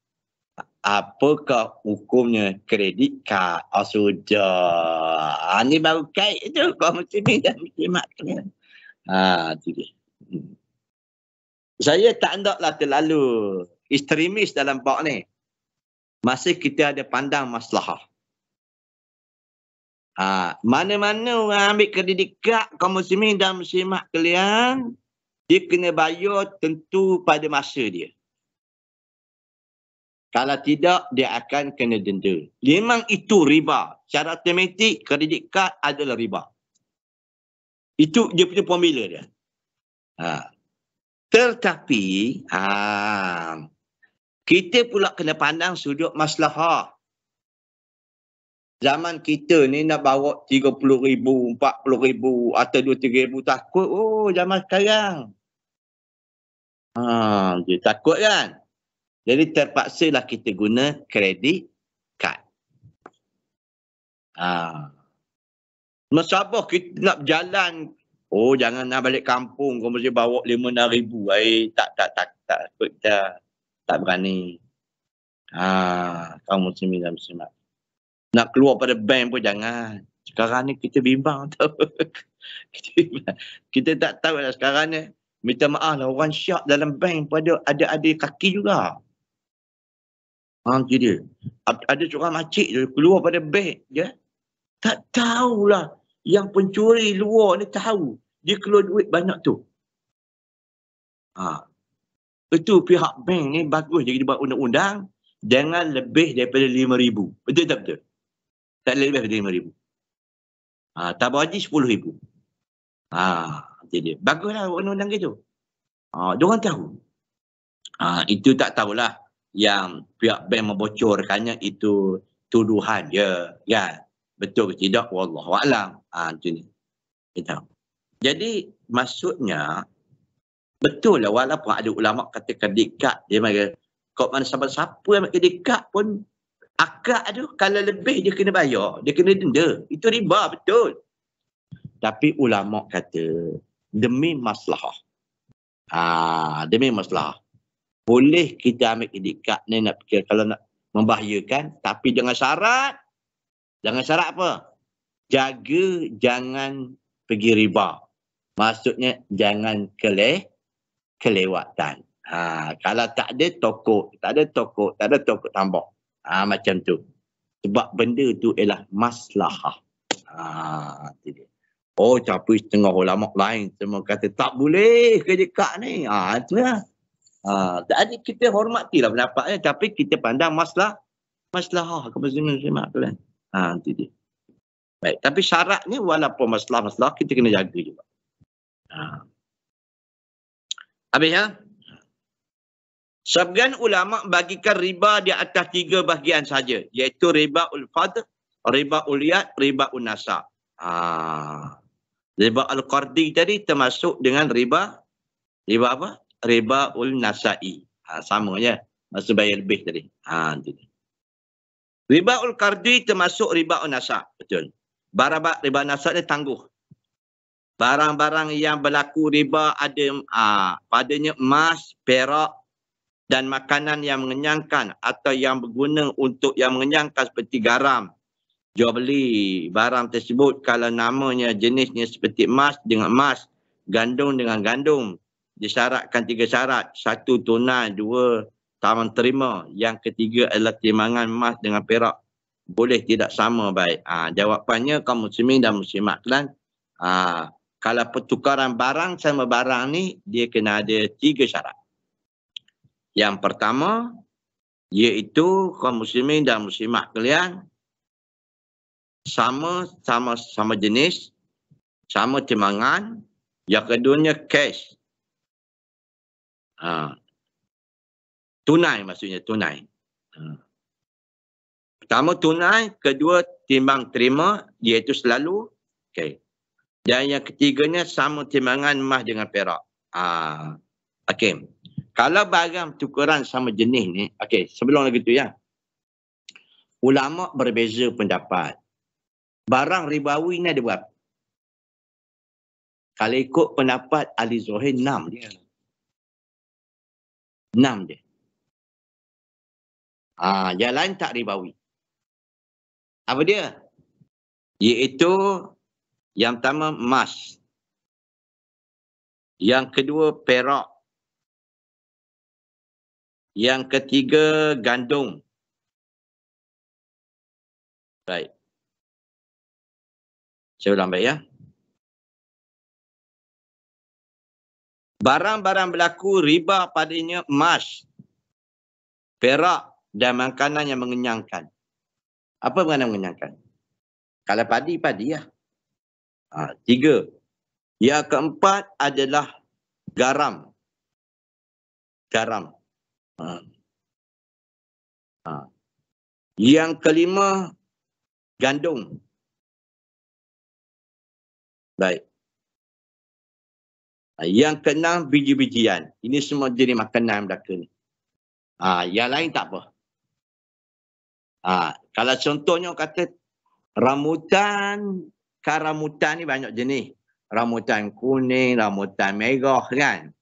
Apakah hukumnya kredit kad? Sudah. Ni baru kait tu. Kau muslimin dan muslimat kalian. Itu dia. Saya tak hendaklah terlalu ekstremis dalam bab ni. Masih kita ada pandang maslahah. Mana-mana orang ambil kredit kad kaum muslimin dan muslimat kalian, dia kena bayar tentu pada masa dia. Kalau tidak, dia akan kena denda. Memang itu riba. Secara automatik, kredit kad adalah riba. Itu dia punya formula dia. Tetapi, kita pula kena pandang sudut maslahah. Zaman kita ni nak bawa 30,000, 40,000 atau 2-3,000 takut. Zaman sekarang. Dia takut kan? Jadi terpaksalah kita guna kredit kad. Masabah kita nak berjalan. Jangan nak balik kampung. Kau mesti bawa 5-6,000. Tak kita tak berani. Kaum muslimin dan muslimat. Nak keluar pada bank pun jangan. Sekarang ni kita bimbang tahu. Kita tak tahu lah sekarang ni. Minta maaf lah orang syak dalam bank pun ada kaki juga. Dia. Ada seorang makcik tu keluar pada bank dia. Tak tahulah yang pencuri luar ni tahu. Dia keluar duit banyak tu. Itu pihak bank ni bagus jadi buat undang-undang jangan lebih daripada 5,000. Betul tak betul? Tak lebih daripada 5,000. Tabung haji 10,000. Jadi baguslah undang-undang gitu. Diorang tahu. Itu tak tahulah yang pihak bank membocorkannya itu tuduhan je. Ya, betul ke tidak? Wallahualam. Itu ni. Kita. Jadi maksudnya betul lah walaupun ada ulama kata kredit kad dia mari kau mana siapa-siapa yang kredit kad pun akad tu kalau lebih dia kena bayar, dia kena denda. Itu riba betul. Tapi ulama kata demi maslahah. Demi maslahah. Boleh kita ambil kredit kad ni nak fikir kalau nak membahayakan tapi dengan syarat. Dengan syarat apa? Jaga jangan pergi riba. Maksudnya jangan kelewatan. Kalau tak ada tokok tambah. Macam tu. Sebab benda tu ialah maslahah. Tapi setengah ulama lain semua kata tak boleh kredit kad ni. Itulah. Jadi kita hormatilah pendapatnya tapi kita pandang maslahah kepentingan semak tu kan. Itu dia. Baik, tapi syaratnya walaupun masalah kita kena jaga juga. Habis ya? Sebagian ulama bagikan riba di atas 3 bahagian saja, iaitu riba ul-fadl, riba ul-yad, riba ul-nasa. Riba al-qardi tadi termasuk dengan riba apa? Riba ul-nasa'i. Sama je, maksud bayar lebih tadi. Riba ul-qardi termasuk riba ul-nasa, betul. Barang riba nasa ni tangguh. Barang-barang yang berlaku riba ada padanya emas, perak dan makanan yang mengenyangkan atau yang berguna untuk yang mengenyangkan seperti garam. Jual beli barang tersebut kalau namanya jenisnya seperti emas dengan emas, gandum dengan gandum. Disyaratkan 3 syarat. 1 tunai, 2 taman terima. Yang ketiga adalah timbangan emas dengan perak. Boleh tidak sama baik. Jawapannya kaum muslimin dan muslimat kan. Kalau pertukaran barang sama barang ni dia kena ada 3 syarat. Yang pertama iaitu kaum muslimin dan muslimat kalian sama jenis, sama timbangan. Yang keduanya cash. Tunai maksudnya tunai. Pertama tunai, kedua timbang terima iaitu selalu. Okey. Dan yang ketiganya sama timbangan emas dengan perak. Okey. Kalau barang tukaran sama jenis ni, okey, sebelum lagi tu ya. Ulama berbeza pendapat. Barang ribawi ni ada berapa? Kalau ikut pendapat ahli Zuhir 6 dia. 6 dia. Yang lain tak ribawi. Apa dia? Iaitu yang pertama emas. Yang kedua perak. Yang ketiga gandum. Baik. Saya ulang baik ya. Barang-barang berlaku riba padanya emas, perak dan makanan yang mengenyangkan. Apa makanan mengenyangkan? Kalau padi ya. 3. Yang keempat adalah garam. Yang kelima gandum. Baik. Yang keenam biji-bijian. Ini semua jenis makanan belaka ni. Yang lain tak apa. Kalau contohnya kata rambutan ni banyak jenis. Rambutan kuning, rambutan merah kan.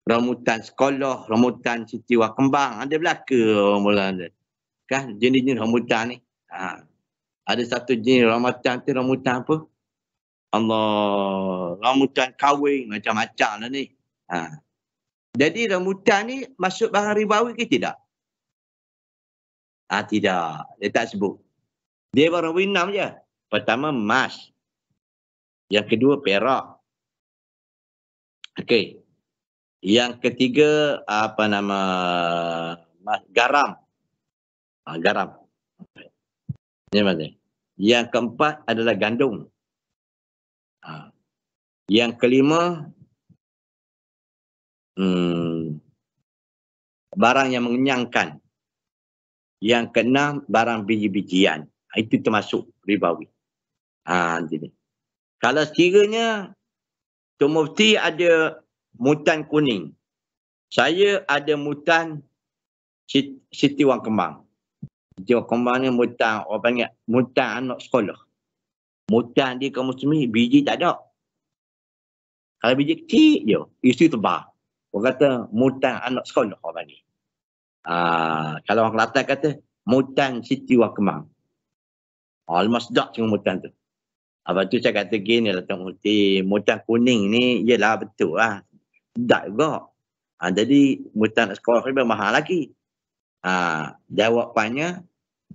Rambutan sekolah, rambutan Siti Wah Kembang. Ada belaka mula kan jenis-jenis rambutan ni. Ada satu jenis rambutan tu rambutan apa? Allah, rambutan kahwin macam-macam lah ni. Jadi rambutan ni masuk barang ribawi ke tidak? Tidak. Dia tak sebut. Dia barang winam je. Pertama emas. Yang kedua perak. Okey. Yang ketiga garam. Garam. Ini mana? Yang keempat adalah gandum. Yang kelima barang yang mengenyangkan. Yang keenam barang biji-bijian. Itu termasuk ribawi. Jadi. Kalau sekiranya Tok Mufti ada mutan kuning, saya ada mutan Siti Wang Kembang. Siti Wang Kembang ni mutan, orang panggil mutan anak sekolah. Mutan dia kaum muslimin biji tak ada. Kalau biji kecil je, isi tebal. Orang kata mutan anak sekolah orang panggil. Kalau orang Kelantan kata mutan Siti Wang Kembang. Lemas dak dengan mutan tu. Lepas tu saya kata gini lah Tok Mufti, mutan kuning ni yelah betul lah. Tak juga. Jadi mutan sekolah lebih mahal lagi. Jawapannya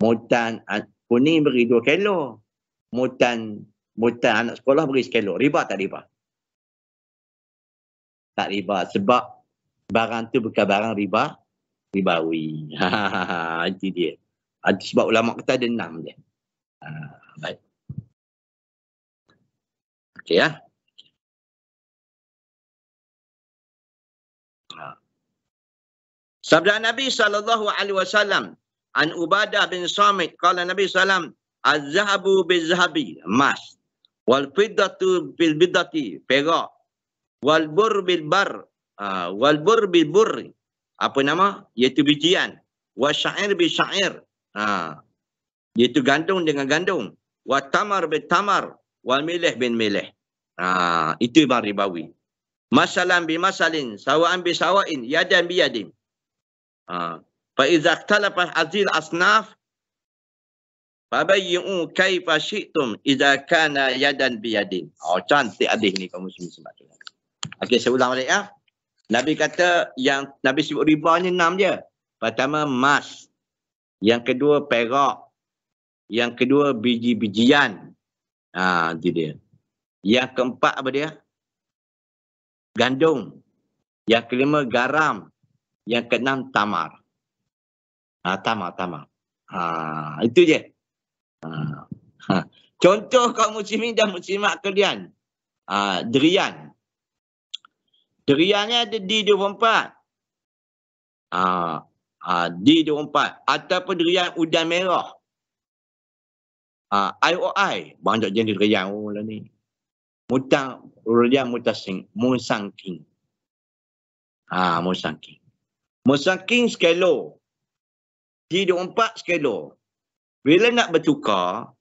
mutan kuning beri 2 kilo. Mutan anak sekolah beri 1 kilo. Riba tak riba? Tak riba. Sebab barang tu bukan barang ribawi. Itu dia. Sebab ulama kita ada 6 je. Baik. Okey ya. Sabda Nabi SAW an Ubadah bin Samit qala Nabi SAW az-zahabu bil-zahabi emas wal fiddatu bil-fiddati perak wal bur bil-bar wal bur bil-bur apa nama iaitu bijian wa syair bil-syair iaitu gandum dengan gandum wa tamar bil-tamar wal milih bin milih itu bang ribawi masalan bi masalin sawa'an bi sawa'in yadan bi yadin fa idza ikhtalafa azil asnaf fabayyu kaifa syi'tum idza kana yadan bi yadin. Cantik hadis ni kaum muslimin sebab tu. Okey, saya ulang balik ya. Nabi kata yang Nabi sebut riba ni 6 je. Pertama emas, yang kedua perak, yang kedua biji-bijian. Itu dia. Yang keempat apa dia? Gandum. Yang kelima garam. Yang keenam tamar. Tamar. Itu je. Contoh kaum muslimin dan muslimat kalian. Durian. Duriannya ada D24. D24. Ataupun durian udan merah. IOI. Banyak jenis durian lah ni. Durian musangking. Musangking. Musangking 1 kilo. D24 1 kilo. Bila nak bertukar,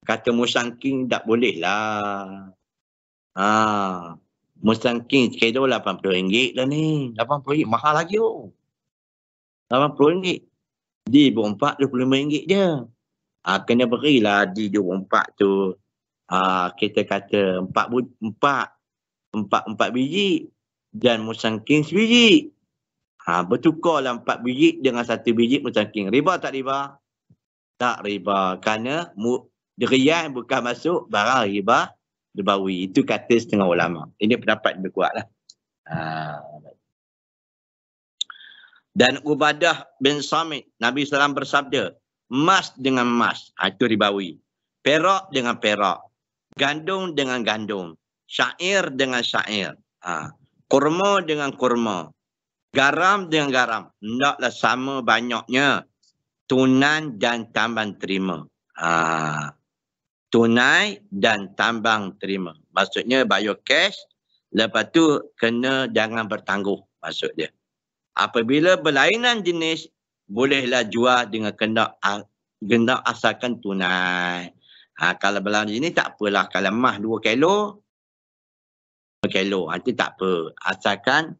kata musangking tak boleh lah. Musangking 1 kilo RM80 lah ni. RM80 mahal lagi tu. RM80. D24 RM25 je. Kena berilah D24 tu. Kita kata 4 biji. Dan musangking 1 biji. Bertukarlah 4 biji dengan 1 biji musangking. Riba tak riba? Tak riba. Kerana durian bukan masuk barang ribawi. Itu kata setengah ulama. Ini pendapat lebih kuat lah. Dan Ubadah bin Samit, Nabi SAW bersabda, emas dengan emas, itu ribawi. Perak dengan perak. Gandum dengan gandum. Syair dengan syair. Kurma dengan kurma. Garam dengan garam. Hendaklah sama banyaknya. Tunan dan tambang terima. Tunai dan tambang terima. Maksudnya bayar cash. Lepas tu kena jangan bertangguh. Maksud dia. Apabila berlainan jenis, bolehlah jual dengan kena asalkan tunai. Kalau berlainan jenis tak apalah. Kalau emas 2 kilo, 2 kilo. Itu tak apa. Asalkan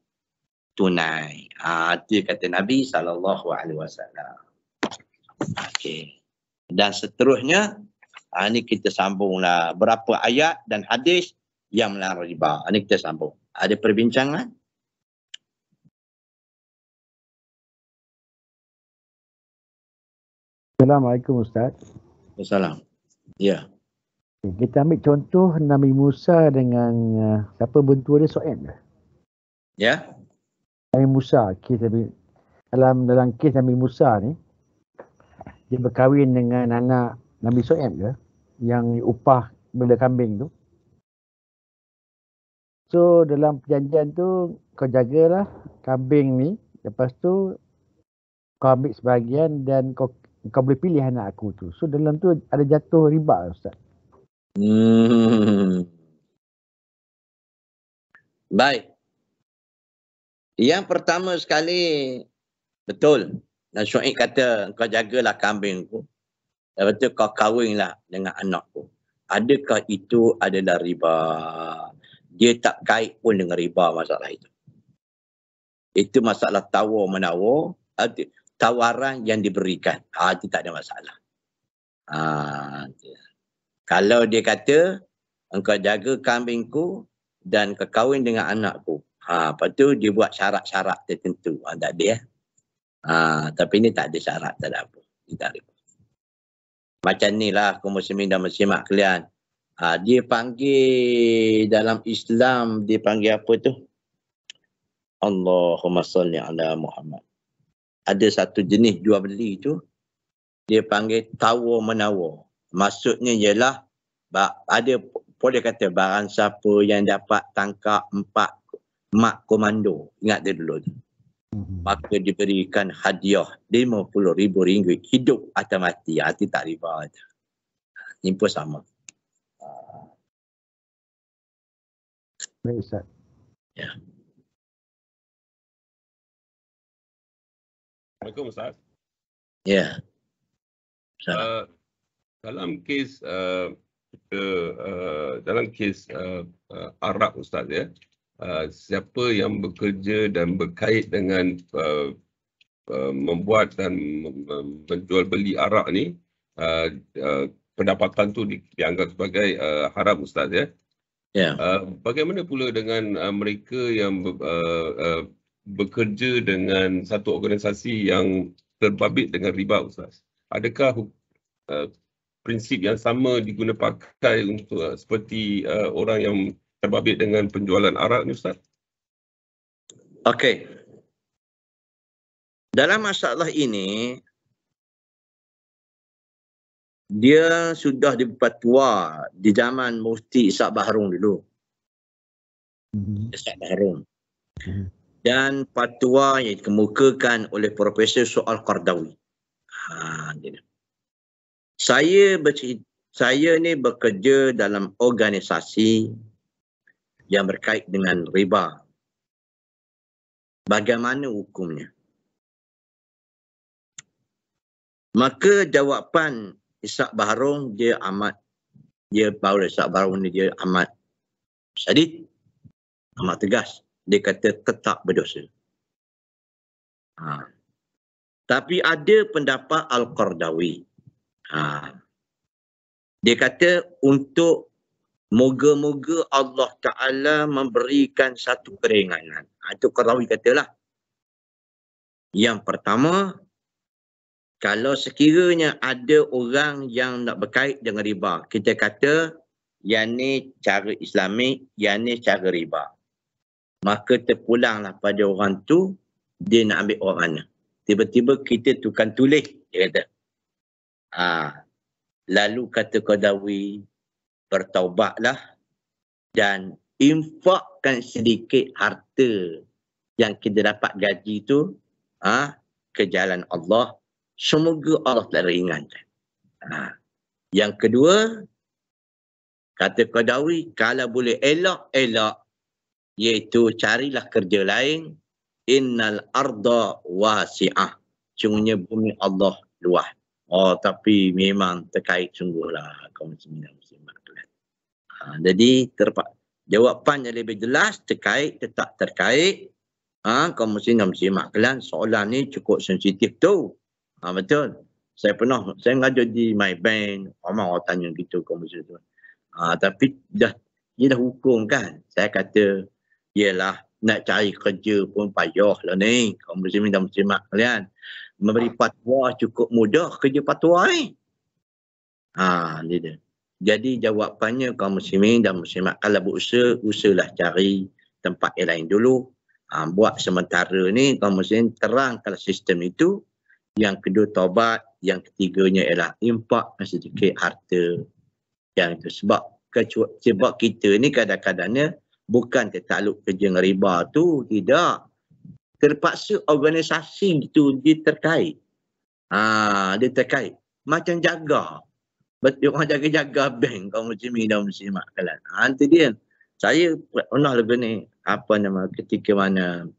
tunai. Itu kata Nabi SAW. Okey. Dan seterusnya, ini kita sambunglah berapa ayat dan hadis yang melarang riba. Ini kita sambung. Ada perbincangan? Assalamualaikum Ustaz. Assalamualaikum. Ya. Kita ambil contoh Nabi Musa dengan siapa bentua dia So'ed. Ya. Nabi Musa, dalam kes Nabi Musa ni, dia berkahwin dengan anak Nabi Soeb ke, yang upah bela kambing tu. So dalam perjanjian tu kau jagalah kambing ni, lepas tu kau ambil sebahagian dan kau boleh pilih anak aku tu. So dalam tu ada jatuh riba, Ustaz. Baik. Yang pertama sekali, betul. Dan Syuaib kata, kau jagalah kambing ku. Lepas tu kau kahwinlah dengan anakku. Adakah itu adalah riba? Dia tak kait pun dengan riba masalah itu. Itu masalah tawar-menawar, tawaran yang diberikan. Itu tak ada masalah. Kalau dia kata, engkau jaga kambingku dan kau kahwin dengan anakku. Lepas tu dia buat syarat-syarat tertentu. Tak ada. Tapi ini tak ada syarat, tak ada apa. Tak ada. Macam ni lah kaum muslimin dan muslimat kalian. Dia panggil dalam Islam, dia panggil apa tu? Allahumma salli ala Muhammad. Ada satu jenis jual beli tu, dia panggil tawar-menawar. Maksudnya ialah, ada boleh kata barang siapa yang dapat tangkap 4 mak komando. Ingat dia dulu tu. Maka diberikan hadiah RM50,000 hidup atau mati. Itu tak riba. Ini pun sama. Baik, Ustaz. Ya. Assalamualaikum Ustaz. Ya. Dalam kes dalam kes arak Ustaz ya, siapa yang bekerja dan berkait dengan membuat dan menjual beli arak ni, pendapatan tu dianggap sebagai haram Ustaz ya. Ya. Bagaimana pula dengan mereka yang bekerja dengan satu organisasi yang terbabit dengan riba Ustaz? Adakah prinsip yang sama digunakan pakai untuk seperti orang yang terbabit dengan penjualan arak ni Ustaz? Okey. Dalam masalah ini, dia sudah difatwa di zaman Mufti Ishaq Baharun dulu. Ishaq Baharun. Dan fatwa yang dikemukakan oleh Profesor Soal Qardawi. Saya ni bekerja dalam organisasi yang berkait dengan riba. Bagaimana hukumnya? Maka jawapan Ishaq Baharun dia amat syadid, amat tegas. Dia kata tetap berdosa. Tapi ada pendapat Al-Qardawi. Dia kata untuk moga-moga Allah Ta'ala memberikan satu keringanan. Itu Qardawi katalah. Yang pertama, kalau sekiranya ada orang yang nak berkait dengan riba, kita kata yang ni cara Islamik, yang ni cara riba. Maka terpulanglah pada orang tu, dia nak ambil orang mana. Tiba-tiba kita tukang tulis, dia kata. Lalu kata Qardawi, bertaubatlah dan infakkan sedikit harta yang kita dapat gaji tu ke jalan Allah. Semoga Allah telah ringankan. Yang kedua, kata Qardawi, kalau boleh elak, iaitu carilah kerja lain. Innal arda wasi'ah. Sungguhnya bumi Allah luas. Tapi memang terkait sungguhlah kaum muslimin dan muslimat. Jadi jawapannya lebih jelas, tetap terkait. Kaum muslimin dan muslimat kalian, soalan ni cukup sensitif tu. Betul. Saya ngajar di Maybank, orang tanya gitu kaum muslimin tu. Tapi dia dah hukum kan. Saya kata, yelah, nak cari kerja pun payah lah ni. Kaum muslimin dan muslimat kalian. Memberi fatwa cukup mudah kerja fatwa ni. Dia. Jadi jawapannya kaum muslimin dan muslimat, kalau berusaha, usahalah cari tempat yang lain dulu. Buat sementara ni kaum muslimin terangkan sistem itu. Yang kedua taubat, yang ketiganya ialah impak sedikit harta. Yang itu sebab kita ni kadang-kadangnya bukan tertakluk kerja dengan riba tu, tidak. Terpaksa organisasi itu dia terkait. Dia terkait. Macam jaga. Betul, orang jaga-jaga bank kaum muslimin dan muslimat kalian. Itu dia. Saya pernah lagu ni, ketika mana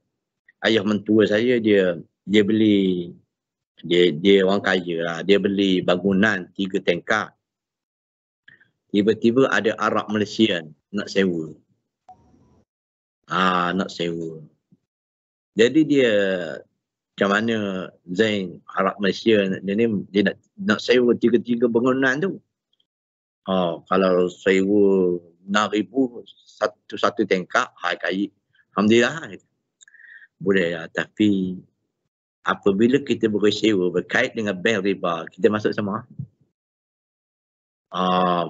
ayah mentua saya dia beli, dia orang kaya lah, dia beli bangunan 3 tingkat. Tiba-tiba ada Arab Malaysian nak sewa. Nak sewa. Jadi dia macam mana Zain Arab Malaysia dia nak sewa 3 bangunan tu. Kalau sewa 6,000 satu tingkat, kaya. Alhamdulillah. Boleh lah. Tapi apabila kita bersewa berkait dengan bank riba, kita masuk sama.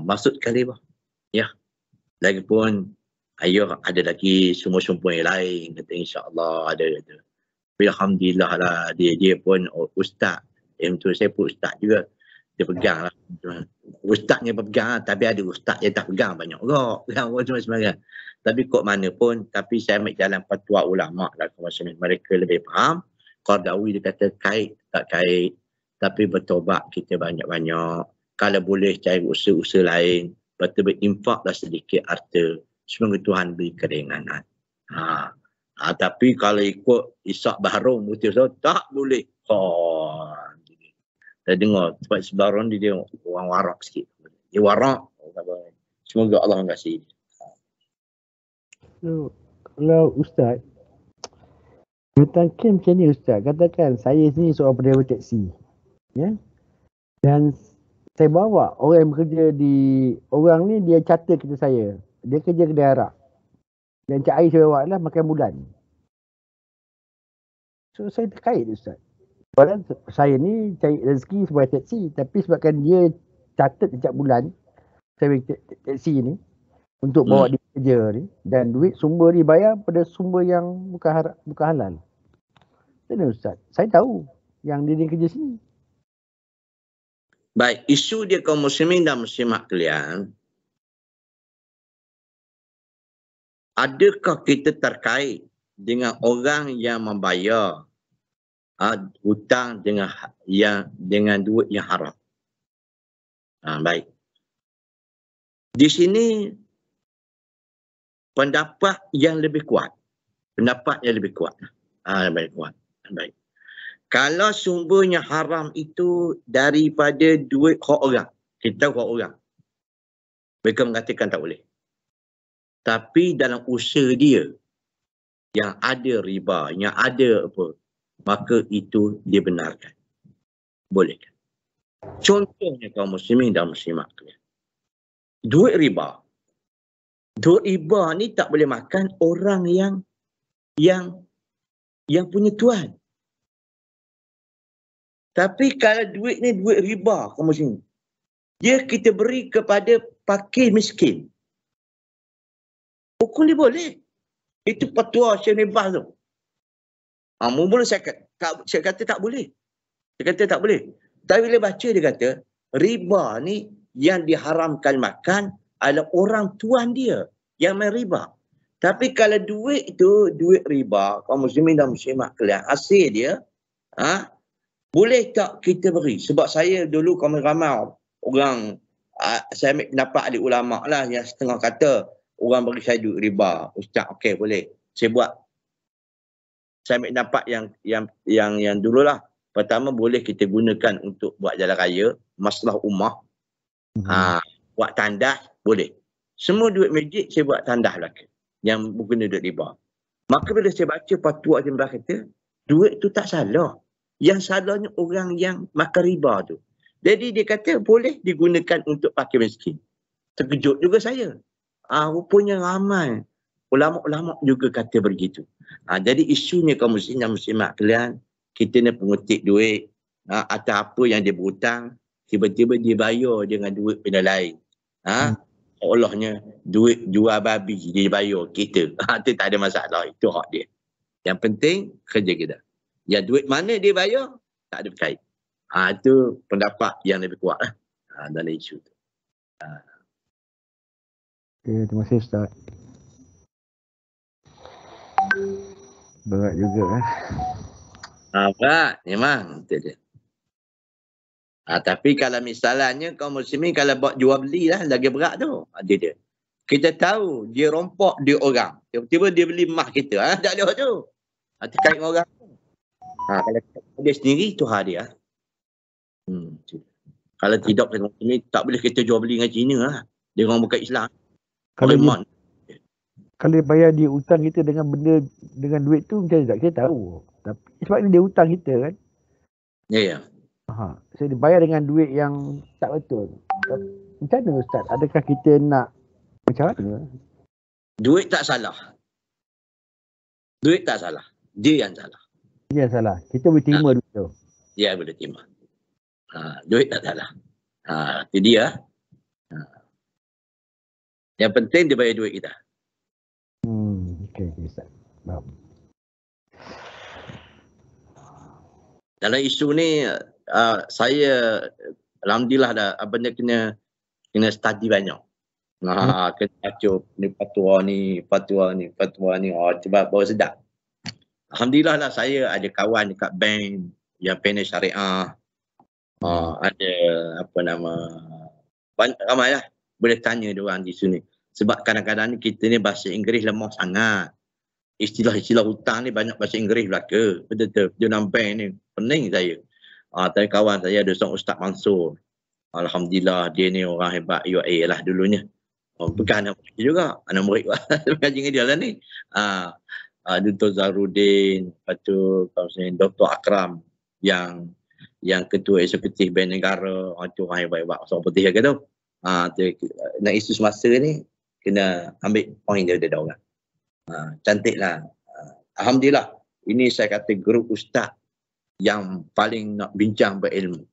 Masuk ke riba. Ya. Lagipun ayah ada lagi sumber-sumber yang lain, kata insya-Allah ada kata. Tapi alhamdulillah lah dia pun ustaz. Betul, saya pun ustaz juga. Dia pegang lah. Ustaznya pegang lah, tapi ada ustaz yang tak pegang banyak juga. Semua. Tapi kok mana pun, tapi saya ambil jalan fatwa ulama lah. Mereka lebih faham. Qardawi dia kata kait, tak kait. Tapi bertobat kita banyak-banyak. Kalau boleh cari usaha-usaha lain. Betul infaklah sedikit harta. Semoga Tuhan beri keringanan. Tapi kalau ikut Ishak Baharung, tak boleh. Saya dengar tempat sebarang dia orang warak sikit. Dia warak. Semoga Allah mengasihi. Kalau Ustaz, tentang macam ni Ustaz, katakan saya sini seorang pendewa teksi. Ya? Dan saya bawa orang yang bekerja orang ni dia charter kerja saya. Dia kerja kedai arak. Dan Cik Air saya bawa lah makan bulan. So saya terkait Ustaz. Padahal saya ni cari rezeki sebagai teksi, tapi sebabkan dia catat setiap bulan saya teksi ni untuk bawa dia kerja ni, dan duit sumber dia bayar pada sumber yang bukan halal. Macam Ustaz? Saya tahu yang dia kerja sini. Baik, isu dia kaum muslimin dan muslimat kalian. Adakah kita terkait dengan orang yang membayar hutang dengan duit yang haram? Baik. Di sini pendapat yang lebih kuat. Lebih kuat. Baik. Kalau sumbernya haram itu daripada duit hak orang, kita tahu hak orang, mereka mengatakan tak boleh. Tapi dalam usaha dia yang ada riba, yang ada apa, maka itu dibenarkan. Boleh. Contohnya kaum muslimin dan muslimat. Duit riba. Duit riba ni tak boleh makan orang yang punya tuan. Tapi kalau duit ni duit riba kaum muslimin, dia kita beri kepada fakir miskin, hukum dia boleh. Itu fatwa Syekh Nibas tu. Mula saya kata tak boleh. Saya kata tak boleh. Tapi bila baca dia kata, riba ni yang diharamkan makan adalah orang tuan dia yang main riba. Tapi kalau duit itu, duit riba, kaum muslimin dan muslimat kalian, hasil dia, boleh tak kita beri? Sebab saya dulu ramai orang, saya ambil pendapat adik ulama lah yang setengah kata, orang bagi saya duit riba. Ustaz, okey boleh. Saya ambil pendapat yang dululah. Pertama, boleh kita gunakan untuk buat jalan raya, masalah ummah. Buat tandas, boleh. Semua duit masjid, saya buat tandas lah. Yang berguna duit riba. Maka bila saya baca fatwa Jembah kata, duit tu tak salah. Yang salahnya orang yang makan riba tu. Jadi dia kata boleh digunakan untuk fakir miskin. Terkejut juga saya. Rupanya ramai ulama-ulama juga kata begitu. Jadi isunya kaum muslimin dan muslimat kalian, kita ni pengutik duit atau apa yang dia berhutang, tiba-tiba dia bayar dengan duit benda lain. Seolahnya duit jual babi dia bayar kita. Itu tak ada masalah. Itu hak dia. Yang penting kerja kita. Ya duit mana dia bayar, tak ada berkait. Itu pendapat yang lebih kuat lah dalam isu tu. Okay, terima kasih Ustaz. Berat juga Berat, memang. Betul dia. Tapi kalau misalnya kaum muslimin kalau buat jual beli lah lagi berat tu. Dia. Kita tahu dia rompok dia orang. Tiba-tiba dia beli emas kita. Tak ada tu. Terkait dengan orang. Kalau dia sendiri tu dia. Kalau tidak ini tak boleh kita jual beli dengan Cina lah. Dia orang bukan Islam. Kalau dia bayar dia hutang kita dengan benda, dengan duit tu macam mana? Kita tahu. Tapi sebab ni dia hutang kita kan. Ya. So dia bayar dengan duit yang tak betul. Macam mana Ustaz? Adakah kita nak macam mana? Duit tak salah. Duit tak salah. Dia yang salah. Dia yang salah. Kita boleh terima duit tu. Ya, boleh terima. Duit tak salah. Itu dia. Yang penting dia bayar duit kita. Okey, Ustaz. Faham. Dalam isu ni saya alhamdulillah dah benda kena study banyak. Kena baca ni fatwa ni. Sebab baru sedap. Alhamdulillah lah saya ada kawan dekat bank yang panel syariah. Ada ramai lah boleh tanya diorang di sini. Sebab kadang-kadang ni kita ni bahasa Inggeris lemah sangat. Istilah-istilah hutang ni banyak bahasa Inggeris belaka. Betul-betul. Dia bank ni pening saya. Tapi kawan saya ada seorang Ustaz Mansur. Alhamdulillah dia ni orang hebat UAE lah dulunya. Bukan anak murid juga. Anak murid mengaji dengan dia lah ni. Dr. Zarudin, lepas tu Dr. Akram yang ketua eksekutif Bank Negara. Itu orang hebat-hebat. Orang putih ke tu. Nak isu semasa ni kena ambil poin dia orang. Cantik lah. Alhamdulillah. Ini saya kata grup ustaz yang paling nak bincang berilmu.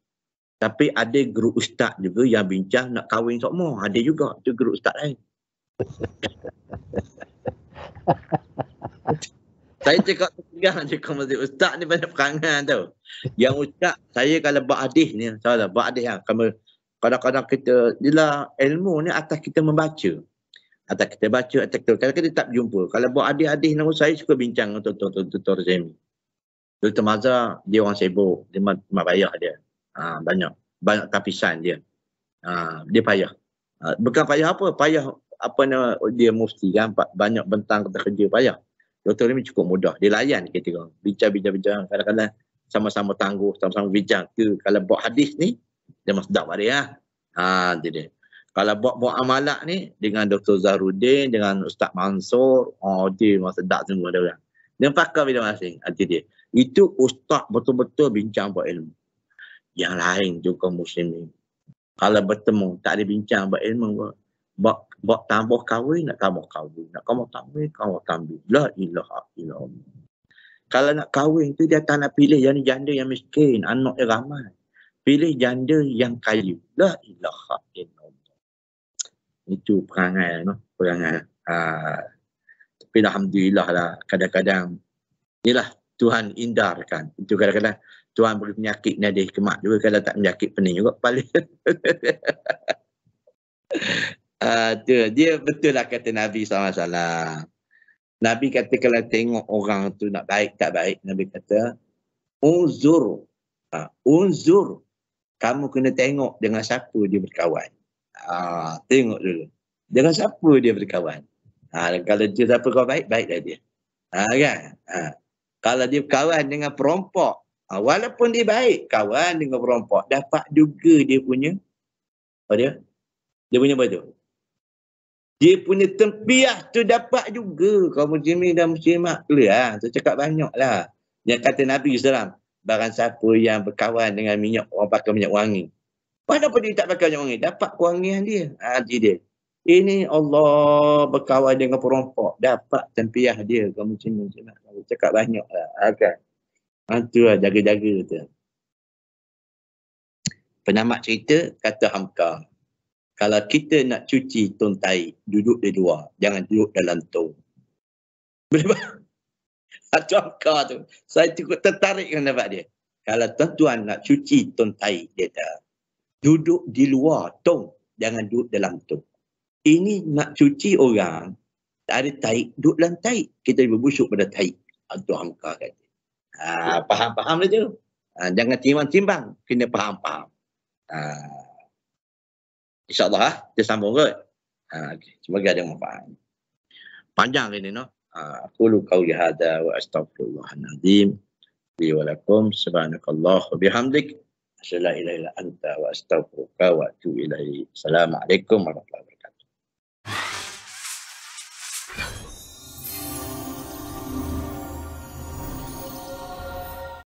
Tapi ada grup ustaz juga yang bincang nak kahwin sokmo. Ada juga. Itu grup ustaz lain. Saya cakap tegang je kau masih ustaz ni banyak perangan tau. Yang ustaz, saya kalau buat hadis ni, salah buat hadis lah. Kadang-kadang kita, bila ilmu ni atas kita membaca. Atas kita baca, atas kita, kita tak berjumpa. Kalau buat hadis-hadis nama saya suka bincang dengan tutor Zemi. Tutor Mazhar, dia orang sibuk. Dia mak payah dia. Banyak tapisan dia. Dia payah. Bukan payah apa, payah dia mufti kan. Banyak bentang kita kerja payah. Dr. Zemi cukup mudah. Dia layan kita orang. Bincang. Kadang-kadang sama-sama tangguh, sama-sama bincang. Kalau buat hadis ni, dia masuk dak dia. Dia. Kalau buat amalak ni dengan Dr. Zarudin, dengan Ustaz Mansur, dia masuk dak semua dia orang. Dia pakar bila masing. Dia. Itu ustaz betul-betul bincang buat ilmu. Yang lain juga muslimin. Kalau bertemu tak ada bincang buat ilmu, buat tambah kahwin, nak tambah kahwin. Nak tambah tambah. La ilaha illallah. Kalau nak kahwin tu dia tak nak pilih yang janda yang miskin, anak yang ramai. Pilih janda yang kaya. La ilaha illallah. Itu perangai. Tapi alhamdulillah lah kadang-kadang inilah Tuhan hindarkan. Itu kadang-kadang Tuhan beri penyakit ni ada hikmat juga. Kalau tak penyakit pening juga paling. Dia betul lah kata Nabi SAW. Nabi kata kalau tengok orang tu nak baik tak baik, Nabi kata unzur. Kamu kena tengok dengan siapa dia berkawan. Tengok dulu. Dengan siapa dia berkawan. Kalau dia siapa kau baik, baiklah dia. Kan? Kalau dia berkawan dengan perompok, walaupun dia baik, kawan dengan perompok, dapat juga dia punya dia punya apa tu? Dia punya tempiah tu dapat juga. Kaum muslimin dan muslimat tu lah. Saya cakap banyak lah. Yang kata Nabi SAW, barang siapa yang berkawan dengan minyak, orang pakai minyak wangi. Kenapa dia tak pakai minyak wangi? Dapat kewangian dia. Dia. Ini Allah berkawan dengan perompok. Dapat tempiah dia. Kaum muslimin dan muslimat. Saya cakap banyak lah. Kan? Itu lah jaga-jaga tu. Penamat cerita, kata Hamka. Kalau kita nak cuci tong tai, duduk di luar. Jangan duduk dalam tong. Hamka tu. Saya cukup tertarik dengan pendapat dia. Kalau tuan-tuan nak cuci tong tai, dia kata, duduk di luar tong, jangan duduk dalam tong. Ini nak cuci orang, tak ada tai, duduk dalam tai. Kita berbusuk pada tai. Tuan Hamka kata. Faham-faham dia tu. Jangan timbang-timbang, kena faham-faham. InsyaAllah kita sambung kot. Okay. Semoga ada manfaat. Panjang ini, no? Aqulu qawli hadza wa astaghfirullahal azim li wa lakum subhanakallah wa bihamdik asyhadu an la ilaha illa anta wa astaghfiruka wa atubu ilaik. Assalamualaikum warahmatullahi wabarakatuh.